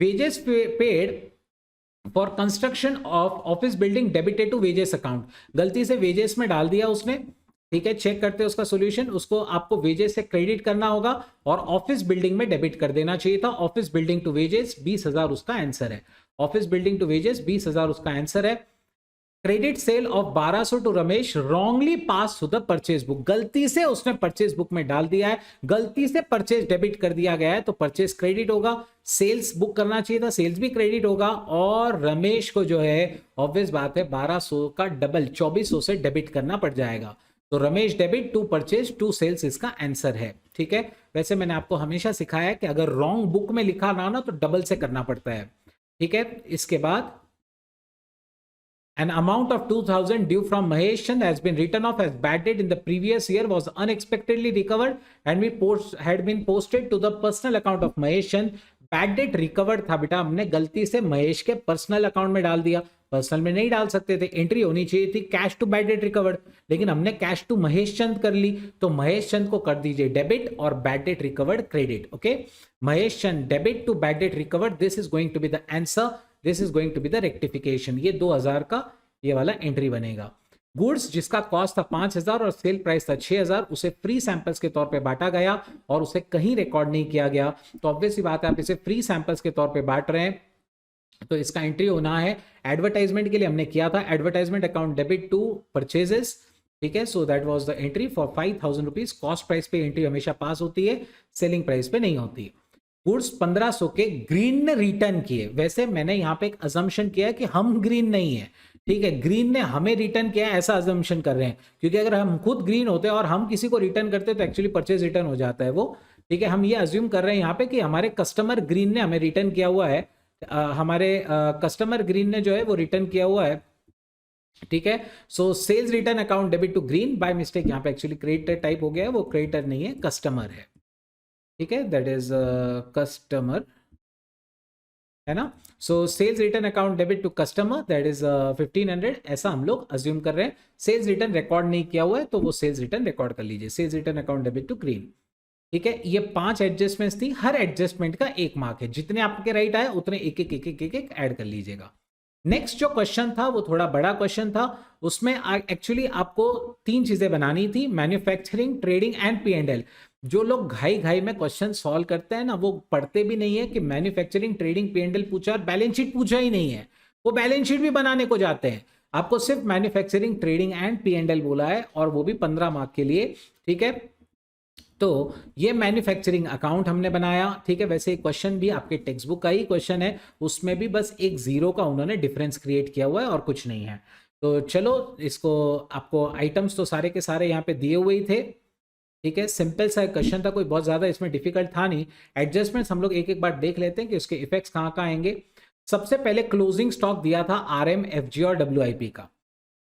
Wages paid for construction of office building debited to wages account, गलती से वेजेस में डाल दिया उसने। ठीक है, चेक करते हैं उसका सॉल्यूशन, उसको आपको वेजेस से क्रेडिट करना होगा और ऑफिस बिल्डिंग में डेबिट कर देना चाहिए था। ऑफिस बिल्डिंग टू वेजेस 20,000 उसका आंसर है। ऑफिस बिल्डिंग टू वेजेस 20,000 उसका आंसर है। Credit sale of 1200 to Ramesh wrongly pass to the purchase book, गलती से उसने परचेज बुक में डाल दिया है, गलती से परचेज डेबिट कर दिया गया है, तो परचेज क्रेडिट होगा। सेल्स बुक करना चाहिए था, सेल्स भी क्रेडिट होगा। और रमेश को जो है ऑब्वियस बात है 1200 का डबल 2400 से डेबिट करना पड़ जाएगा। तो Ramesh debit to purchase to sales इसका आंसर है। ठीक है, वैसे मैंने आपको हमेशा सिखाया है कि अगर रॉन्ग बुक में लिखा ना तो डबल से करना पड़ता है। ठीक है, इसके बाद an amount of 2,000 due from Mahesh Chand has been written off as bad debt in the previous year was unexpectedly recovered and had been posted to the personal account of Mahesh Chand। Bad debt recovered था बेटा, हमने गलती से महेश के personal account में डाल दिया, personal में नहीं डाल सकते थे, एंट्री होनी चाहिए थी cash to bad debt recovered, लेकिन हमने कैश टू महेश चंद कर ली, तो महेश चंद को कर दीजिए डेबिट और bad debt recovered credit. Okay, Mahesh Chand debit to bad debt recovered, this is going to be the answer, this is going to be the rectification. ये 2000 का ये वाला एंट्री बनेगा। गुड्स जिसका कॉस्ट था 5,000 और सेल प्राइस था 6,000, उसे फ्री सैंपल्स के तौर पे बांटा गया और उसे कहीं रिकॉर्ड नहीं किया गया। तो ऑब्वियस सी बात है आप इसे फ्री सैंपल्स के तौर पे बांट रहे हैं, तो इसका एंट्री होना है। एडवर्टाइजमेंट के लिए हमने किया था advertisement account debit to purchases. ठीक है, so that was the entry for 5,000 rupees. Cost price पे एंट्री हमेशा पास होती है, सेलिंग प्राइस पे नहीं होती। गुड्स 1500 के ग्रीन ने रिटर्न किए। वैसे मैंने यहाँ पे एक अजम्पशन किया कि हम ग्रीन नहीं है, ठीक है, ग्रीन ने हमें रिटर्न किया ऐसा अजम्पशन कर रहे हैं, क्योंकि अगर हम खुद ग्रीन होते और हम किसी को रिटर्न करते तो एक्चुअली परचेज रिटर्न हो जाता है वो। ठीक है, हम ये अज्यूम कर रहे हैं यहाँ पे कि हमारे कस्टमर ग्रीन ने हमें रिटर्न किया हुआ है, हमारे कस्टमर ग्रीन ने जो है वो रिटर्न किया हुआ है। ठीक है, so sales return account debit to Green, by mistake यहाँ पे एक्चुअली क्रेडिटर टाइप हो गया है, वो क्रेडिटर नहीं है कस्टमर है। ठीक है, दैट इज कस्टमर है ना। So sales return account debit to customer that is 1500, ऐसा हम लोग अज्यूम कर रहे हैं। सेल्स रिटर्न रिकॉर्ड नहीं किया हुआ है तो वो सेल्स रिटर्न रिकॉर्ड कर लीजिए, sales return account debit to Green. ठीक है, ये 5 एडजस्टमेंट्स थी, हर एडजस्टमेंट का 1 मार्क है, जितने आपके राइट आए उतने एक एक एक एक एक एक ऐड कर लीजिएगा। नेक्स्ट जो क्वेश्चन था वो थोड़ा बड़ा क्वेश्चन था, उसमें एक्चुअली आपको 3 चीजें बनानी थी, मैन्युफैक्चरिंग, ट्रेडिंग एंड P&L। जो लोग घाई घाई में क्वेश्चन सॉल्व करते हैं ना, वो पढ़ते भी नहीं है कि मैन्युफैक्चरिंग, ट्रेडिंग, P&L पूछा और बैलेंस शीट पूछा ही नहीं है, वो बैलेंस शीट भी बनाने को जाते हैं। आपको सिर्फ मैन्युफैक्चरिंग, ट्रेडिंग एंड P&L बोला है और वो भी 15 मार्क के लिए। ठीक है, तो ये मैन्युफैक्चरिंग अकाउंट हमने बनाया। ठीक है, वैसे क्वेश्चन भी आपके टेक्स्ट बुक का ही क्वेश्चन है, उसमें भी बस एक जीरो का उन्होंने डिफरेंस क्रिएट किया हुआ है और कुछ नहीं है। तो चलो इसको, आपको आइटम्स तो सारे के सारे यहाँ पे दिए हुए ही थे। ठीक है, सिंपल सा क्वेश्चन था, कोई बहुत ज्यादा इसमें डिफिकल्ट था नहीं। एडजस्टमेंट्स हम लोग एक एक बार देख लेते हैं कि उसके इफेक्ट्स कहाँ कहाँ आएंगे। सबसे पहले क्लोजिंग स्टॉक दिया था RM, FG और WIP का।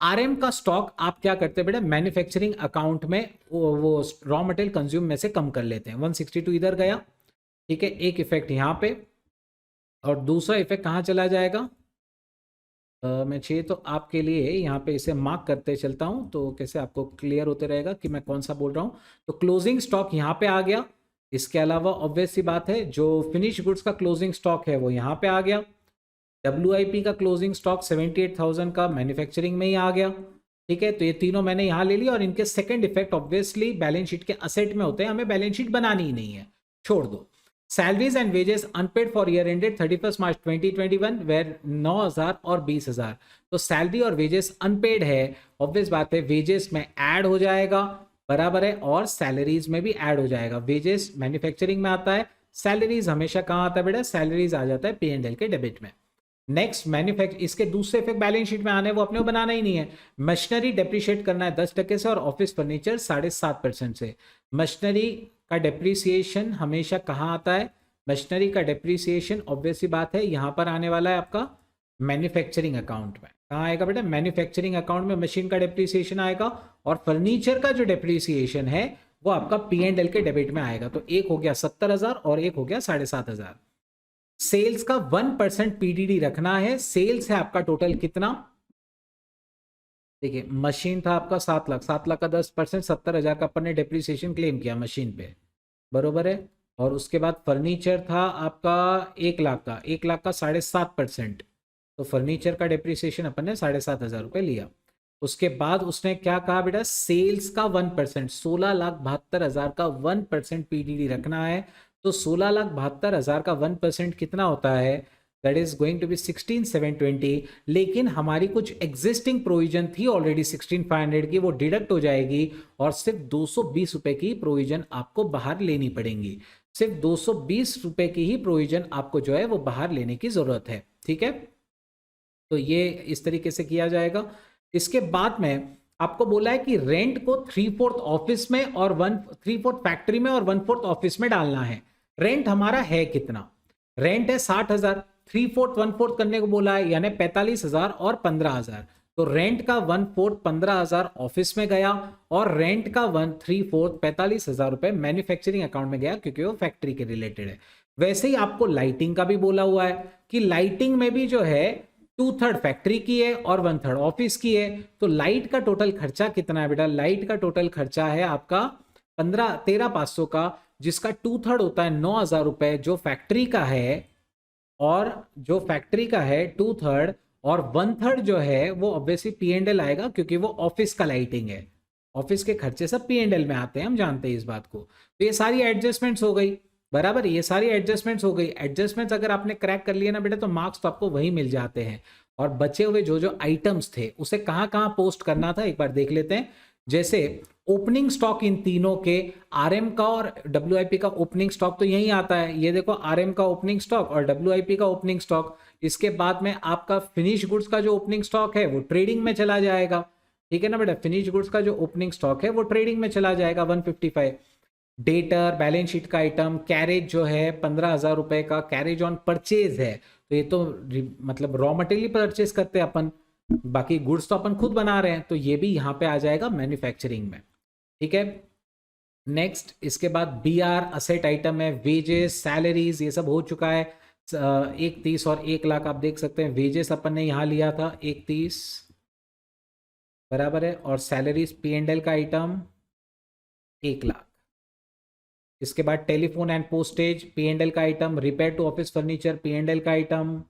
RM का स्टॉक आप क्या करते हैं बेटा, मैन्युफैक्चरिंग अकाउंट में वो रॉ मटेरियल कंज्यूम में से कम कर लेते हैं। 162 इधर गया। ठीक है, एक इफेक्ट यहाँ पे, और दूसरा इफेक्ट कहाँ चला जाएगा। मैं चाहिए तो आपके लिए यहाँ पे इसे मार्क करते चलता हूँ, तो कैसे आपको क्लियर होते रहेगा कि मैं कौन सा बोल रहा हूँ। तो क्लोजिंग स्टॉक यहाँ पे आ गया। इसके अलावा ऑब्वियस सी बात है, जो फिनिश गुड्स का क्लोजिंग स्टॉक है वो यहाँ पे आ गया। WIP का क्लोजिंग स्टॉक 78,000 का मैन्युफैक्चरिंग में ही आ गया। ठीक है, तो ये तीनों मैंने यहाँ ले लिया, और इनके second effect obviously balance sheet के असेट में होते हैं, हमें बैलेंस शीट बनानी ही नहीं है, छोड़ दो। Salaries and wages unpaid for year ended 31 March 2021 were 9,000 और 20,000। तो सैलरी और वेजेस अनपेड है, ऑब्वियस बात है वेजेस में ऐड हो जाएगा, बराबर है, और सैलरीज में भी ऐड हो जाएगा। वेजेस मैन्युफैक्चरिंग में आता है, सैलरीज हमेशा कहाँ आता है बेटा, सैलरीज आ जाता है P&L के डेबिट में। नेक्स्ट मैन्युफैक्चर, इसके दूसरे इफेक्ट बैलेंस शीट में आने, वो अपने को बनाना ही नहीं है। मशीनरी डेप्रिशिएट करना है 10% से और ऑफिस फर्नीचर 7.5% से। मशीनरी का डेप्रिसिएशन हमेशा कहाँ आता है, मशीनरी का डेप्रिसिएशन ऑब्वियसली बात है यहाँ पर आने वाला है आपका मैन्युफैक्चरिंग अकाउंट में। कहाँ आएगा बेटा, मैन्युफैक्चरिंग अकाउंट में मशीन का डेप्रिसिएशन आएगा, और फर्नीचर का जो डेप्रिसिएशन है वो आपका P&L के डेबिट में आएगा। तो एक हो गया 70,000 और एक हो गया 7,500। सेल्स का 1% PDD रखना है। सेल्स है आपका टोटल कितना, देखिए मशीन था आपका 7 लाख, 7 लाख का 10% 70,000 का अपन ने डेप्रिसिएशन क्लेम किया मशीन पे, बरोबर है। और उसके बाद फर्नीचर था आपका 1 लाख का, 1 लाख का 7.5%, तो फर्नीचर का डेप्रिसिएशन अपन ने 7,500 रुपये लिया। उसके बाद उसने क्या कहा बेटा, सेल्स का 1%, 16,72,000 का 1% PDD रखना है। तो 16,72,000 का 1% कितना होता है, that is going to be 16,720। लेकिन हमारी कुछ एग्जिस्टिंग प्रोविजन थी ऑलरेडी 16,500 की, वो डिडक्ट हो जाएगी और सिर्फ 220 रुपए की प्रोविजन आपको बाहर लेनी पड़ेंगी। सिर्फ 220 रुपए की ही प्रोविजन आपको जो है वो बाहर लेने की जरूरत है, ठीक है। तो ये इस तरीके से किया जाएगा। इसके बाद में आपको बोला है कि रेंट को 3/4 ऑफिस में और 3/4 फैक्ट्री में और 1/4 ऑफिस में डालना है। रेंट हमारा है कितना, रेंट है 60,000, 3/4 1/4 करने को बोला है, यानी 45,000 और 15,000। तो रेंट का 1/4 15,000 ऑफिस में गया, और रेंट का 3/4 45,000 रुपए मैन्युफैक्चरिंग अकाउंट में गया, क्योंकि वो फैक्ट्री के रिलेटेड है। वैसे ही आपको लाइटिंग का भी बोला हुआ है कि लाइटिंग में भी जो है 2/3 फैक्ट्री की है और 1/3 ऑफिस की है। तो लाइट का टोटल खर्चा कितना है बेटा, लाइट का टोटल खर्चा है आपका 13,500 का, जिसका 2/3 होता है 9,000 रुपए जो फैक्ट्री का है, और जो फैक्ट्री का है 2/3, और 1/3 जो है वो ऑब्वियसली P&L आएगा, क्योंकि वो ऑफिस का लाइटिंग है। ऑफिस के खर्चे सब P&L में आते हैं, हम जानते हैं इस बात को। तो ये सारी एडजस्टमेंट्स हो गई, बराबर, ये सारी एडजस्टमेंट्स हो गई। एडजस्टमेंट्स अगर आपने क्रैक कर लिया ना बेटा, तो मार्क्स तो आपको वही मिल जाते हैं। और बचे हुए जो जो आइटम्स थे उसे कहाँ कहाँ पोस्ट करना था एक बार देख लेते हैं। जैसे ओपनिंग स्टॉक इन तीनों के, RM का और WIP का ओपनिंग स्टॉक तो यही आता है, ये देखो RM का ओपनिंग स्टॉक और WIP का ओपनिंग स्टॉक। इसके बाद में आपका फिनिश गुड्स का जो ओपनिंग स्टॉक है वो ट्रेडिंग में चला जाएगा, ठीक है ना बेटा। फिनिश गुड्स का जो ओपनिंग स्टॉक है वो ट्रेडिंग में चला जाएगा 155। डेटर बैलेंस शीट का आइटम, कैरेज जो है 15,000 रुपए का कैरेज ऑन परचेज है, तो ये तो मतलब रॉ मटेरियल परचेज करते हैं अपन, बाकी गुड्स तो अपन खुद बना रहे हैं, तो ये भी यहाँ पे आ जाएगा मैन्युफैक्चरिंग में, ठीक है। नेक्स्ट इसके बाद BR असेट आइटम है, वेजेस सैलरीज ये सब हो चुका है। 1,30 और 1 लाख आप देख सकते हैं, वेजेस अपन ने यहाँ लिया था 1,30 बराबर है, और सैलरीज P&L का आइटम 1 लाख। इसके बाद टेलीफोन एंड पोस्टेज P&L का item, repair to office furniture P&L का आइटम,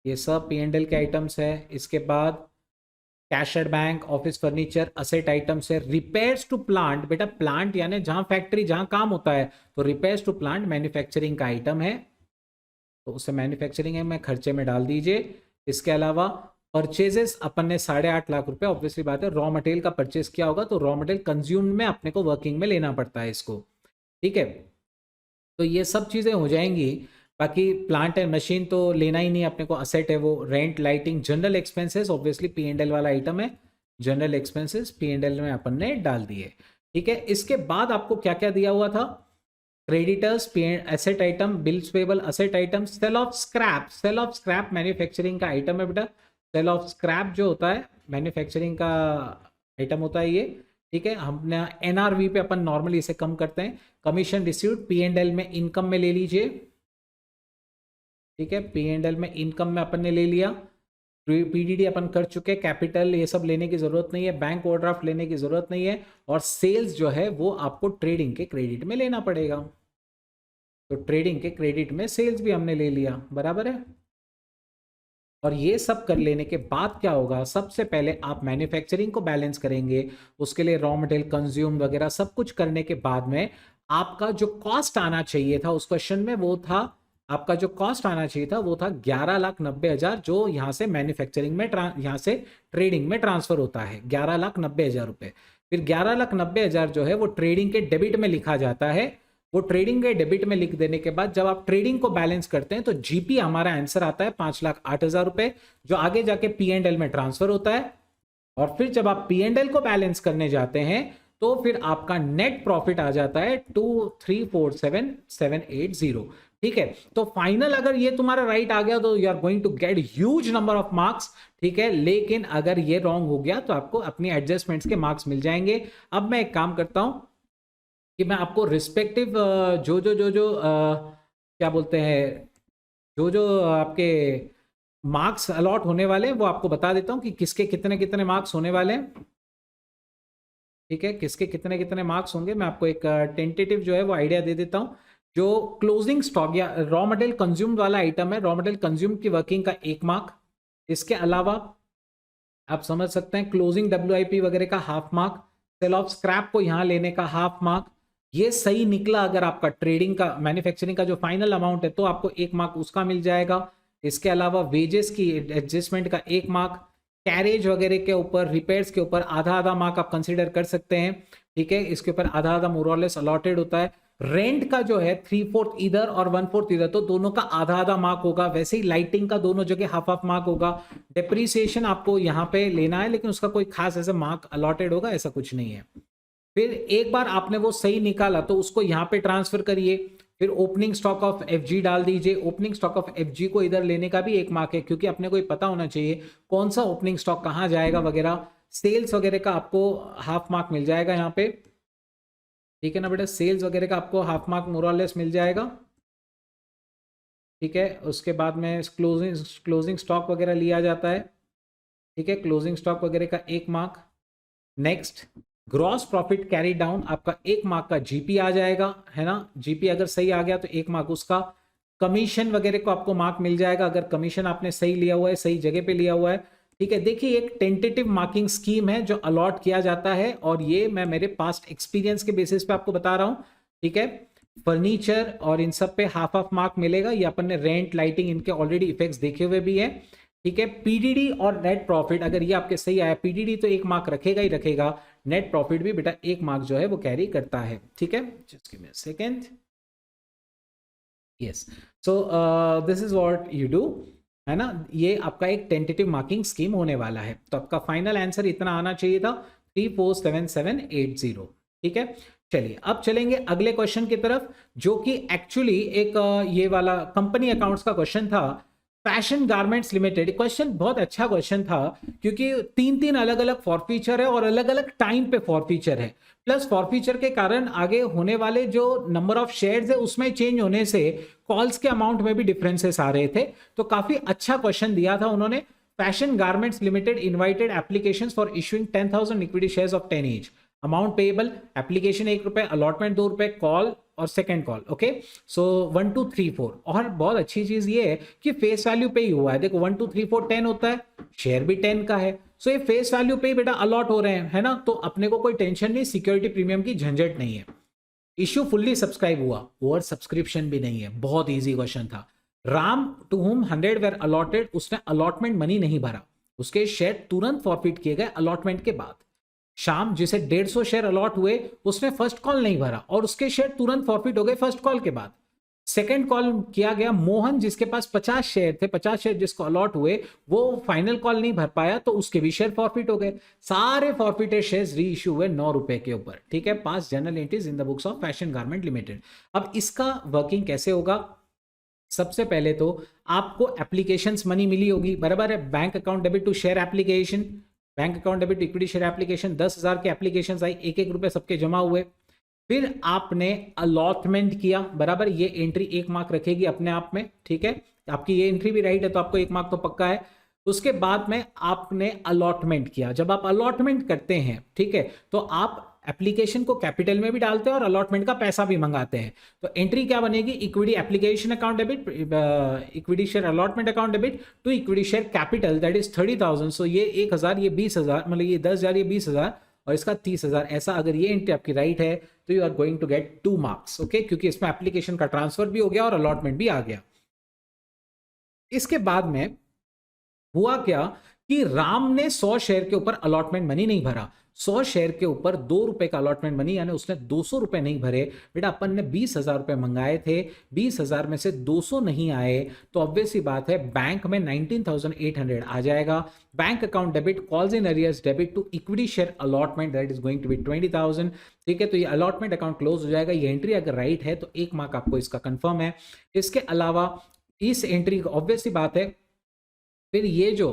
ये सब P&L के आइटम्स है। इसके बाद cash at bank, office furniture asset items है। रिपेयर्स टू प्लांट, बेटा प्लांट यानी जहां फैक्ट्री जहां काम होता है, तो रिपेयर्स टू प्लांट मैन्युफैक्चरिंग का आइटम है, तो उसे मैन्युफैक्चरिंग है में खर्चे में डाल दीजिए। इसके अलावा परचेजेस अपन ने 8.5 लाख रुपए, ऑब्वियसली बात है रॉ मटेरियल का परचेज किया होगा, तो रॉ मटेरियल कंज्यूम में अपने को वर्किंग में लेना पड़ता है इसको, ठीक है। तो ये सब चीज़ें हो जाएंगी। बाकी प्लांट एंड मशीन तो लेना ही नहीं अपने को, असेट है वो। Rent, lighting, general expenses obviously P&L वाला आइटम है, जनरल एक्सपेंसेस P&L में अपन ने डाल दिए, ठीक है। इसके बाद आपको क्या क्या दिया हुआ था, creditors, asset item, bills payable asset item, sale of scrap. Sale of scrap manufacturing का आइटम है बेटा। सेल ऑफ स्क्रैप जो होता है मैन्युफैक्चरिंग का आइटम होता है ये, ठीक है। हमने NRV पे अपन नॉर्मली इसे कम करते हैं। कमीशन रिसीव्ड P&L में इनकम में ले लीजिए, ठीक है। P&L में इनकम में अपन ने ले लिया। PDD अपन कर चुके, कैपिटल ये सब लेने की जरूरत नहीं है, बैंक ओवरड्राफ्ट लेने की जरूरत नहीं है, और सेल्स जो है वो आपको ट्रेडिंग के क्रेडिट में लेना पड़ेगा, तो ट्रेडिंग के क्रेडिट में सेल्स भी हमने ले लिया, बराबर है। और ये सब कर लेने के बाद क्या होगा, सबसे पहले आप मैन्युफैक्चरिंग को बैलेंस करेंगे, उसके लिए रॉ मटेरियल कंज्यूम वगैरह सब कुछ करने के बाद में आपका जो कॉस्ट आना चाहिए था उस क्वेश्चन में, वो था आपका जो कॉस्ट आना चाहिए था वो था 11,90,000, जो यहाँ से मैन्युफैक्चरिंग में यहाँ से ट्रेडिंग में ट्रांसफर होता है 11,90,000 रुपए। फिर 11,90,000 जो है वो ट्रेडिंग के डेबिट में लिखा जाता है। वो ट्रेडिंग के डेबिट में लिख देने के बाद जब आप ट्रेडिंग को बैलेंस करते हैं तो जीपी हमारा आंसर आता है 5,08,000 रुपए, जो आगे जाके P&L में ट्रांसफर होता है। और फिर जब आप P&L को बैलेंस करने जाते हैं तो फिर आपका नेट प्रॉफिट आ जाता है 2,347,780। ठीक है, तो फाइनल अगर ये तुम्हारा राइट आ गया तो you are going to get huge number of marks. ठीक है, लेकिन अगर ये रॉन्ग हो गया तो आपको अपनी एडजस्टमेंट्स के मार्क्स मिल जाएंगे। अब मैं एक काम करता हूं कि मैं आपको रिस्पेक्टिव जो क्या बोलते हैं, जो आपके मार्क्स अलॉट होने वाले हैं वो आपको बता देता हूं कि किसके कितने कितने मार्क्स होने वाले हैं। ठीक है, किसके कितने कितने मार्क्स होंगे मैं आपको एक टेंटेटिव जो है वो आइडिया दे देता हूं। जो क्लोजिंग स्टॉक या रॉ मटेरियल कंज्यूम्ड वाला आइटम है, रॉ मटेरियल कंज्यूम की वर्किंग का 1 मार्क। इसके अलावा आप समझ सकते हैं क्लोजिंग WIP वगैरह का 1/2 मार्क, सेल ऑफ स्क्रैप को यहां लेने का 1/2 मार्क। ये सही निकला अगर आपका ट्रेडिंग का मैन्युफैक्चरिंग का जो फाइनल अमाउंट है तो आपको 1 मार्क उसका मिल जाएगा। इसके अलावा वेजेस की एडजस्टमेंट का 1 मार्क, कैरेज वगैरह के ऊपर, रिपेयर्स के ऊपर आधा आधा मार्क आप कंसीडर कर सकते हैं। ठीक है, इसके ऊपर आधा आधा मोर और लेस अलॉटेड होता है। रेंट का जो है 3/4 इधर और 1/4 इधर, तो दोनों का आधा आधा मार्क होगा। वैसे ही लाइटिंग का दोनों जगह 1/2 मार्क होगा। डिप्रिसिएशन आपको यहाँ पे लेना है लेकिन उसका कोई खास ऐसे मार्क अलॉटेड होगा ऐसा कुछ नहीं है। फिर एक बार आपने वो सही निकाला तो उसको यहाँ पे ट्रांसफर करिए। फिर ओपनिंग स्टॉक ऑफ FG डाल दीजिए। ओपनिंग स्टॉक ऑफ FG को इधर लेने का भी 1 मार्क है, क्योंकि अपने को पता होना चाहिए कौन सा ओपनिंग स्टॉक कहाँ जाएगा वगैरह। सेल्स वगैरह का आपको 1/2 मार्क मिल जाएगा यहाँ पे। ठीक है ना बेटा, सेल्स वगैरह का आपको 1/2 मार्क मोर और लेस मिल जाएगा। ठीक है, उसके बाद में क्लोजिंग स्टॉक वगैरह लिया जाता है। ठीक है, क्लोजिंग स्टॉक वगैरह का 1 mark. Next, gross profit carry down, आपका 1 मार्क का GP आ जाएगा, है ना। GP अगर सही आ गया तो 1 मार्क उसका। कमीशन वगैरह को आपको मार्क मिल जाएगा अगर कमीशन आपने सही लिया हुआ है, सही जगह पे लिया हुआ है। ठीक है, देखिए एक टेंटेटिव मार्किंग स्कीम है जो अलॉट किया जाता है, और ये मैं मेरे पास्ट एक्सपीरियंस के बेसिस पे आपको बता रहा हूँ। ठीक है, फर्नीचर और इन सब पे 1/2 मार्क मिलेगा। ये अपन ने रेंट, लाइटिंग, इनके ऑलरेडी इफेक्ट्स देखे हुए भी है। ठीक है, PDD और नेट प्रॉफिट अगर ये आपके सही आया, PDD तो 1 मार्क रखेगा ही रखेगा, नेट प्रॉफिट भी बेटा 1 मार्क जो है वो कैरी करता है। ठीक है, just give me a second. Yes, so this is what you do, है ना। ये आपका एक टेंटेटिव मार्किंग स्कीम होने वाला है। तो आपका फाइनल आंसर इतना आना चाहिए था 347,780। ठीक है, चलिए अब चलेंगे अगले क्वेश्चन की तरफ, जो कि एक्चुअली एक ये वाला कंपनी अकाउंट्स का क्वेश्चन था। फैशन गारमेंट्स लिमिटेड, क्वेश्चन बहुत अच्छा क्वेश्चन था, क्योंकि 3 अलग अलग फॉरफीचर है और अलग अलग टाइम पे फॉरफीचर है। प्लस फॉरफीचर के कारण आगे होने वाले जो नंबर ऑफ शेयर्स है उसमें चेंज होने से कॉल्स के अमाउंट में भी डिफरेंसेस आ रहे थे। तो काफी अच्छा क्वेश्चन दिया था उन्होंने। Fashion garments limited invited applications for issuing 10,000 equity shares of 10 each. Amount payable, application 1 रुपए, अलॉटमेंट 2 रुपए, कॉल और सेकंड कॉल। ओके, सो 1 2 3 4। और बहुत अच्छी चीज ये है कि फेस वैल्यू पे ही हुआ है। देखो 1 2 3 4 10 होता है, शेयर भी 10 का है। सो ये फेस वैल्यू पे ही बेटा अलॉट हो रहे हैं, है ना। तो अपने को कोई टेंशन नहीं, सिक्योरिटी प्रीमियम की झंझट नहीं है। इश्यू फुल्ली सब्सक्राइब हुआ, ओवर सब्सक्रिप्शन भी नहीं है। बहुत ईजी क्वेश्चन था। Ram to whom 100 were allotted, उसने अलॉटमेंट मनी नहीं भरा, उसके शेयर तुरंत फॉरफिट किए गए अलॉटमेंट के बाद। शाम जिसे 150 शेयर अलॉट हुए, उसने फर्स्ट कॉल नहीं भरा और उसके शेयर तुरंत फॉरफिट हो गए फर्स्ट कॉल के बाद। सेकंड कॉल किया गया मोहन, जिसके पास 50 शेयर थे, 50 शेयर जिसको अलॉट हुए, वो फाइनल कॉल नहीं भर पाया तो उसके भी शेयर फॉरफिट हो गए। सारे फॉरफिटेड शेयर्स री इश्यू हुए 9 रुपए के ऊपर। ठीक है, 5 general entries in the books of fashion garment limited. अब इसका वर्किंग कैसे होगा? सबसे पहले तो आपको एप्लीकेशंस मनी मिली होगी, बराबर है। Bank account debit to share application, bank account debit equity share application, 10,000 के एप्लीकेशन आई, 1-1 रुपए सबके जमा हुए। फिर आपने अलॉटमेंट किया, बराबर, ये एंट्री 1 मार्क रखेगी अपने आप में। ठीक है, आपकी ये एंट्री भी राइट है तो आपको 1 मार्क तो पक्का है। उसके बाद में आपने अलॉटमेंट किया। जब आप अलॉटमेंट करते हैं, ठीक है, तो आप एप्लीकेशन को कैपिटल में भी डालते हैं और अलॉटमेंट का पैसा भी मंगाते हैं। तो एंट्री क्या बनेगी? Equity application account debit, equity share allotment account debit to equity share capital, that is 30,000। So ये 1,000, ये 20,000, मतलब ये 10,000, ये 20,000, और इसका 30,000, ऐसा अगर ये एंट्री आपकी राइट है तो you are going to get 2 marks. Okay, क्योंकि इसमें एप्लीकेशन का ट्रांसफर भी हो गया और अलॉटमेंट भी आ गया। इसके बाद में हुआ क्या कि राम ने 100 शेयर के ऊपर अलॉटमेंट मनी नहीं भरा। 100 शेयर के ऊपर 2 रुपए का अलॉटमेंट मनी, यानी उसने 200 रुपए नहीं भरे। बेटा अपन ने 20,000 रुपए मंगाए थे, 20,000 में से 200 नहीं आए, तो ऑब्वियस सी बात है बैंक में 19,800 आ जाएगा। Bank account debit, calls in arrears debit to equity share allotment, that is going to be 20,000। ठीक है, तो ये अलॉटमेंट अकाउंट क्लोज हो जाएगा। ये एंट्री अगर राइट है तो 1 मार्क आपको इसका कंफर्म है। इसके अलावा इस एंट्री ऑब्वियस सी बात है, फिर ये जो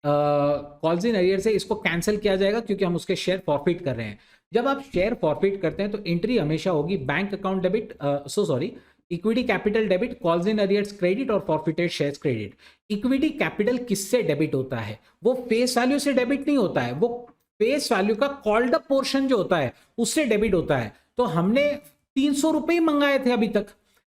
कॉल्स इन अरियर्स है इसको कैंसिल किया जाएगा क्योंकि हम उसके शेयर फॉरफिट कर रहे हैं। जब आप शेयर फॉरफिट करते हैं तो एंट्री हमेशा होगी bank account debit, equity capital debit, calls in arrears credit और forfeited shares credit. Equity capital किससे डेबिट होता है? वो फेस वैल्यू से डेबिट नहीं होता है, वो फेस वैल्यू का कॉल्ड अप पोर्शन जो होता है उससे डेबिट होता है। तो हमने 300 रुपए ही मंगाए थे अभी तक,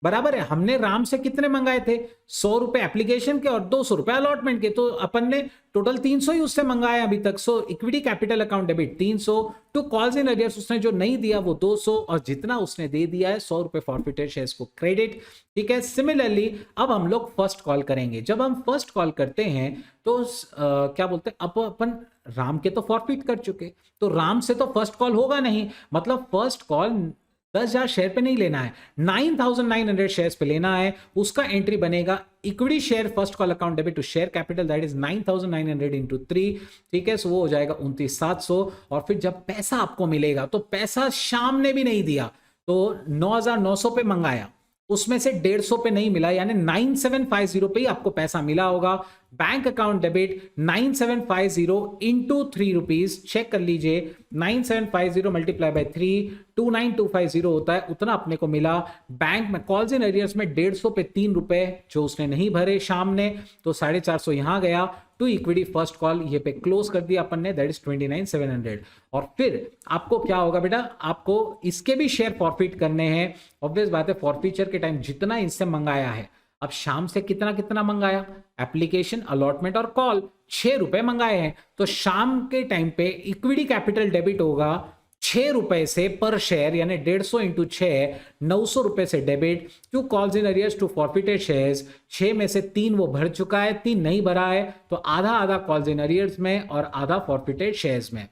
बराबर है। हमने राम से कितने मंगाए थे? 100 रुपए एप्लीकेशन के और 200 रुपए अलॉटमेंट के, तो अपन ने टोटल 300 ही उससे मंगाए अभी तक। So equity capital account debit 300 to calls in arrears, उसने जो नहीं दिया वो 200 और जितना उसने दे दिया है 100 रुपए फॉरफिटेड शेयर्स को क्रेडिट। ठीक है, सिमिलरली अब हम लोग फर्स्ट कॉल करेंगे। जब हम फर्स्ट कॉल करते हैं तो क्या बोलते हैं, अब अपन राम के तो फॉरफिट कर चुके, तो राम से तो फर्स्ट कॉल होगा नहीं, मतलब फर्स्ट कॉल 10,000 शेयर पे नहीं लेना है, 9,900 शेयर्स पे लेना है। उसका एंट्री बनेगा equity share first call account debit to share capital, that is 9,900 into 3। ठीक है, सो वो हो जाएगा 29,700। और फिर जब पैसा आपको मिलेगा, तो पैसा शाम ने भी नहीं दिया, तो 9,900 पे मंगाया, उसमें से 150 पे नहीं मिला, यानी 9,750 पे ही आपको पैसा मिला होगा। Bank account debit 9,750 into 3 rupees, check कर लीजिए, 9,750 मल्टीप्लाई बाय 3, 29,250 होता है, उतना अपने को मिला। बैंक में कॉल्स इन एरियर्स में 150 पे 3 रुपए जो उसने नहीं भरे शाम ने, तो 450 यहां गया टू इक्विटी फर्स्ट कॉल, ये पे क्लोज कर दिया अपन ने, दैट इज 29,700। और फिर आपको क्या होगा बेटा, आपको इसके भी शेयर फॉरफिट करने हैं। ऑब्वियस बात है, फॉरफीचर के टाइम जितना इससे मंगाया है, अब शाम से कितना कितना मंगाया, एप्लीकेशन, अलॉटमेंट और कॉल 6 रुपए मंगाए हैं, तो शाम के टाइम पे इक्विटी कैपिटल डेबिट होगा 6 रुपए से पर शेयर, यानी 150 इंटू 6, 900 रुपए से debit to calls in arrears to forfeited shares. 6 में से 3 वो भर चुका है, 3 नहीं भरा है, तो आधा आधा कॉल्स इन अरियर्स में और आधा फॉरफिटेड शेयर्स में।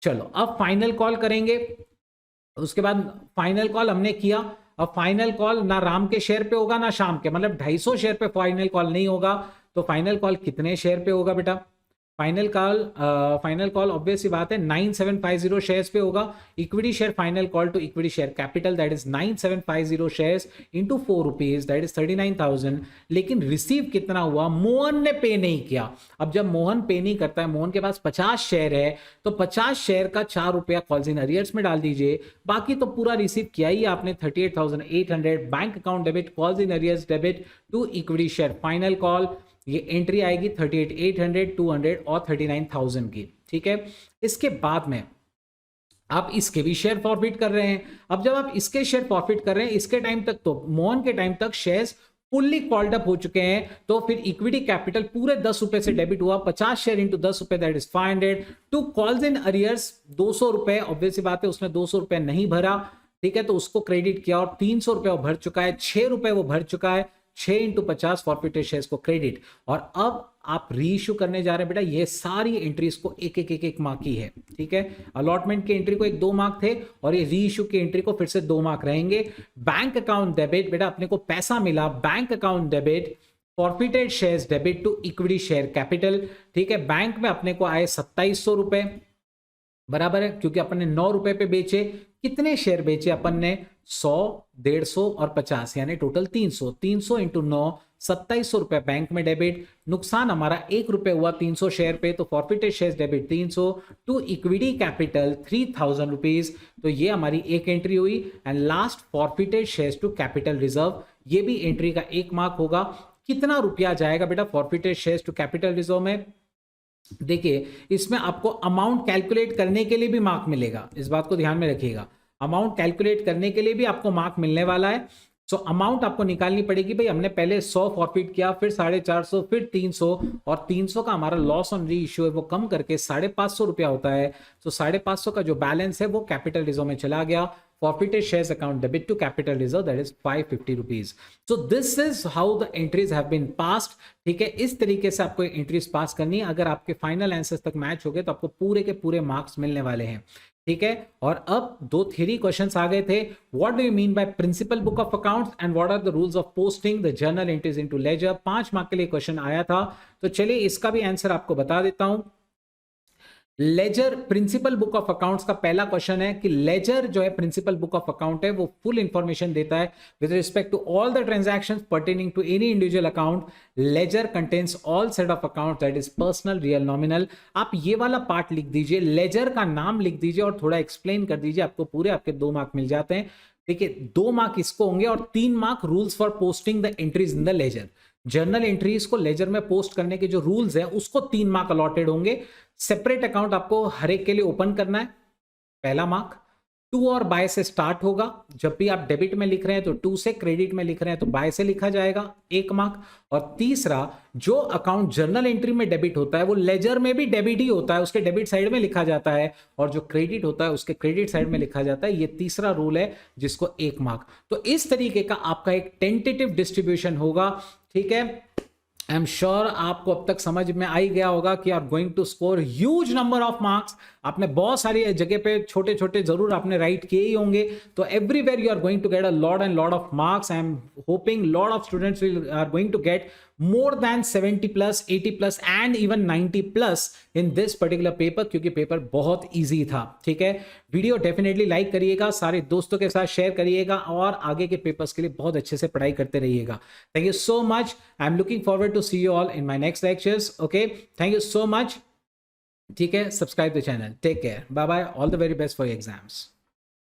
चलो अब फाइनल कॉल करेंगे। उसके बाद फाइनल कॉल हमने किया, अब फाइनल कॉल ना राम के शेयर पे होगा ना शाम के, मतलब 250 शेयर पे फाइनल कॉल नहीं होगा। तो फाइनल कॉल कितने शेयर पे होगा बेटा? फाइनल कॉल ऑब्वियस सी बात है 9,750 शेयर्स पे होगा। Equity share final call to equity share capital, that is 9,750 shares into 4 rupees, that is 39,000। लेकिन रिसीव कितना हुआ? मोहन ने पे नहीं किया। अब जब मोहन पे नहीं करता है, मोहन के पास 50 शेयर है, तो 50 शेयर का 4 रुपया कॉल्स इन अरियर्स में डाल दीजिए, बाकी तो पूरा रिसीव किया ही आपने 38,800। Bank account debit, calls in arrears debit to equity share final call, ये एंट्री आएगी 38,800, 200 और 39,000 की। ठीक है, इसके बाद में आप इसके भी शेयर फॉरफिट कर रहे हैं। अब जब आप इसके शेयर फॉरफिट कर रहे हैं, इसके टाइम तक तो मोहन के टाइम तक शेयर्स फुल्ली कॉल्ड अप हो चुके हैं, तो फिर इक्विटी कैपिटल पूरे 10 रुपए से डेबिट हुआ, 50 शेयर इंटू 10 रुपए, that is 500 to calls in arrears 200 रुपए, ऑब्वियस सी बात है उसने 200 रुपए नहीं भरा, ठीक है, तो उसको क्रेडिट किया और 300 रुपए वो भर चुका है, 6 रुपए वो भर चुका है, 6 इंटू 50 फॉरफिटेड शेयर्स को क्रेडिट। और अब आप रीइश्यू करने जा रहे हैं बेटा, ये सारी एंट्रीज को एक एक एक एक मार्क की है। ठीक है, अलॉटमेंट की एंट्री को 1-2 मार्क थे और ये रीइश्यू की एंट्री को फिर से 2 मार्क रहेंगे। बैंक अकाउंट डेबिट, बेटा अपने को पैसा मिला, bank account debit forfeited shares debit to equity share capital. ठीक है, बैंक में अपने को आए 2700 रुपए, बराबर है, क्योंकि अपन ने 9 रुपए पे बेचे। कितने शेयर बेचे अपन ने? 100, 150 और 50, यानी टोटल 300। 300 इंटू 9, 2700 रुपए बैंक में डेबिट। नुकसान हमारा 1 रुपए हुआ 300 शेयर पे, तो forfeited shares debit 300 to equity capital 3,000 rupees. तो ये हमारी एक एंट्री हुई। And last forfeited shares to capital reserve, ये भी एंट्री का 1 मार्क होगा। कितना रुपया जाएगा बेटा forfeited shares to capital reserve में? देखिए, इसमें आपको अमाउंट कैलकुलेट करने के लिए भी मार्क मिलेगा, इस बात को ध्यान में रखिएगा। अमाउंट कैलकुलेट करने के लिए भी आपको मार्क मिलने वाला है। सो अमाउंट आपको निकालनी पड़ेगी भाई, हमने पहले 100 फॉरफिट किया, फिर 450, फिर 300, और 300 का हमारा लॉस ऑन री इश्यू है वो कम करके 550 रुपया होता है। तो 550 का जो बैलेंस है वो कैपिटल रिजर्व में चला गया। Forfeited shares account debit to capital reserve, that is 550 rupees. So this is how the entries have been passed. ठीक है, इस तरीके से आपको एंट्रीज पास करनी है। अगर आपके फाइनल आंसर्स तक मैच हो गए तो आपको पूरे के पूरे मार्क्स मिलने वाले हैं। ठीक है, और अब 2 थ्योरी क्वेश्चंस आ गए थे। What do you mean by principal book of accounts and what are the rules of posting the journal entries into ledger. 5 mark के लिए क्वेश्चन आया था, तो चलिए इसका भी आंसर आपको बता देता हूं। Ledger principal book of accounts का पहला क्वेश्चन है कि लेजर जो है प्रिंसिपल बुक ऑफ अकाउंट है वो फुल इंफॉर्मेशन देता है with respect to all the transactions pertaining to any individual account. Ledger contains all set of account that is personal, real, nominal. आप ये वाला पार्ट लिख दीजिए, लेजर का नाम लिख दीजिए और थोड़ा एक्सप्लेन कर दीजिए, आपको पूरे आपके 2 मार्क मिल जाते हैं। ठीक है, 2 मार्क इसको होंगे और 3 mark rules for posting the entries in the ledger. Journal entries को लेजर में पोस्ट करने के जो रूल्स है उसको 3 मार्क अलॉटेड होंगे। सेपरेट अकाउंट आपको हर एक के लिए ओपन करना है, पहला मार्क। टू और बाय से स्टार्ट होगा, जब भी आप डेबिट में लिख रहे हैं तो 2 से, क्रेडिट में लिख रहे हैं तो बाय से लिखा जाएगा, 1 मार्क। और तीसरा, जो अकाउंट जर्नल एंट्री में डेबिट होता है वो लेजर में भी डेबिट ही होता है, उसके डेबिट साइड में लिखा जाता है, और जो क्रेडिट होता है उसके क्रेडिट साइड में लिखा जाता है। ये तीसरा रूल है जिसको 1 मार्क। तो इस तरीके का आपका एक टेंटेटिव डिस्ट्रीब्यूशन होगा। ठीक है, आई एम श्योर आपको अब तक समझ में आ ही गया होगा कि are going to score huge number of marks. आपने बहुत सारी जगह पे छोटे छोटे जरूर आपने राइट किए ही होंगे, तो everywhere you are going to get a lot and lot of marks. I am hoping lot of students are going to get more than 70 plus, 80 plus and even 90 plus in this particular paper, क्योंकि paper बहुत easy था। ठीक है, video definitely like करिएगा, सारे दोस्तों के साथ शेयर करिएगा और आगे के पेपर्स के लिए बहुत अच्छे से पढ़ाई करते रहिएगा। Thank you so much, I am looking forward to see you all in my next lectures. Okay, thank you so much. ठीक है, subscribe the channel, take care, bye bye, all the very best for your exams.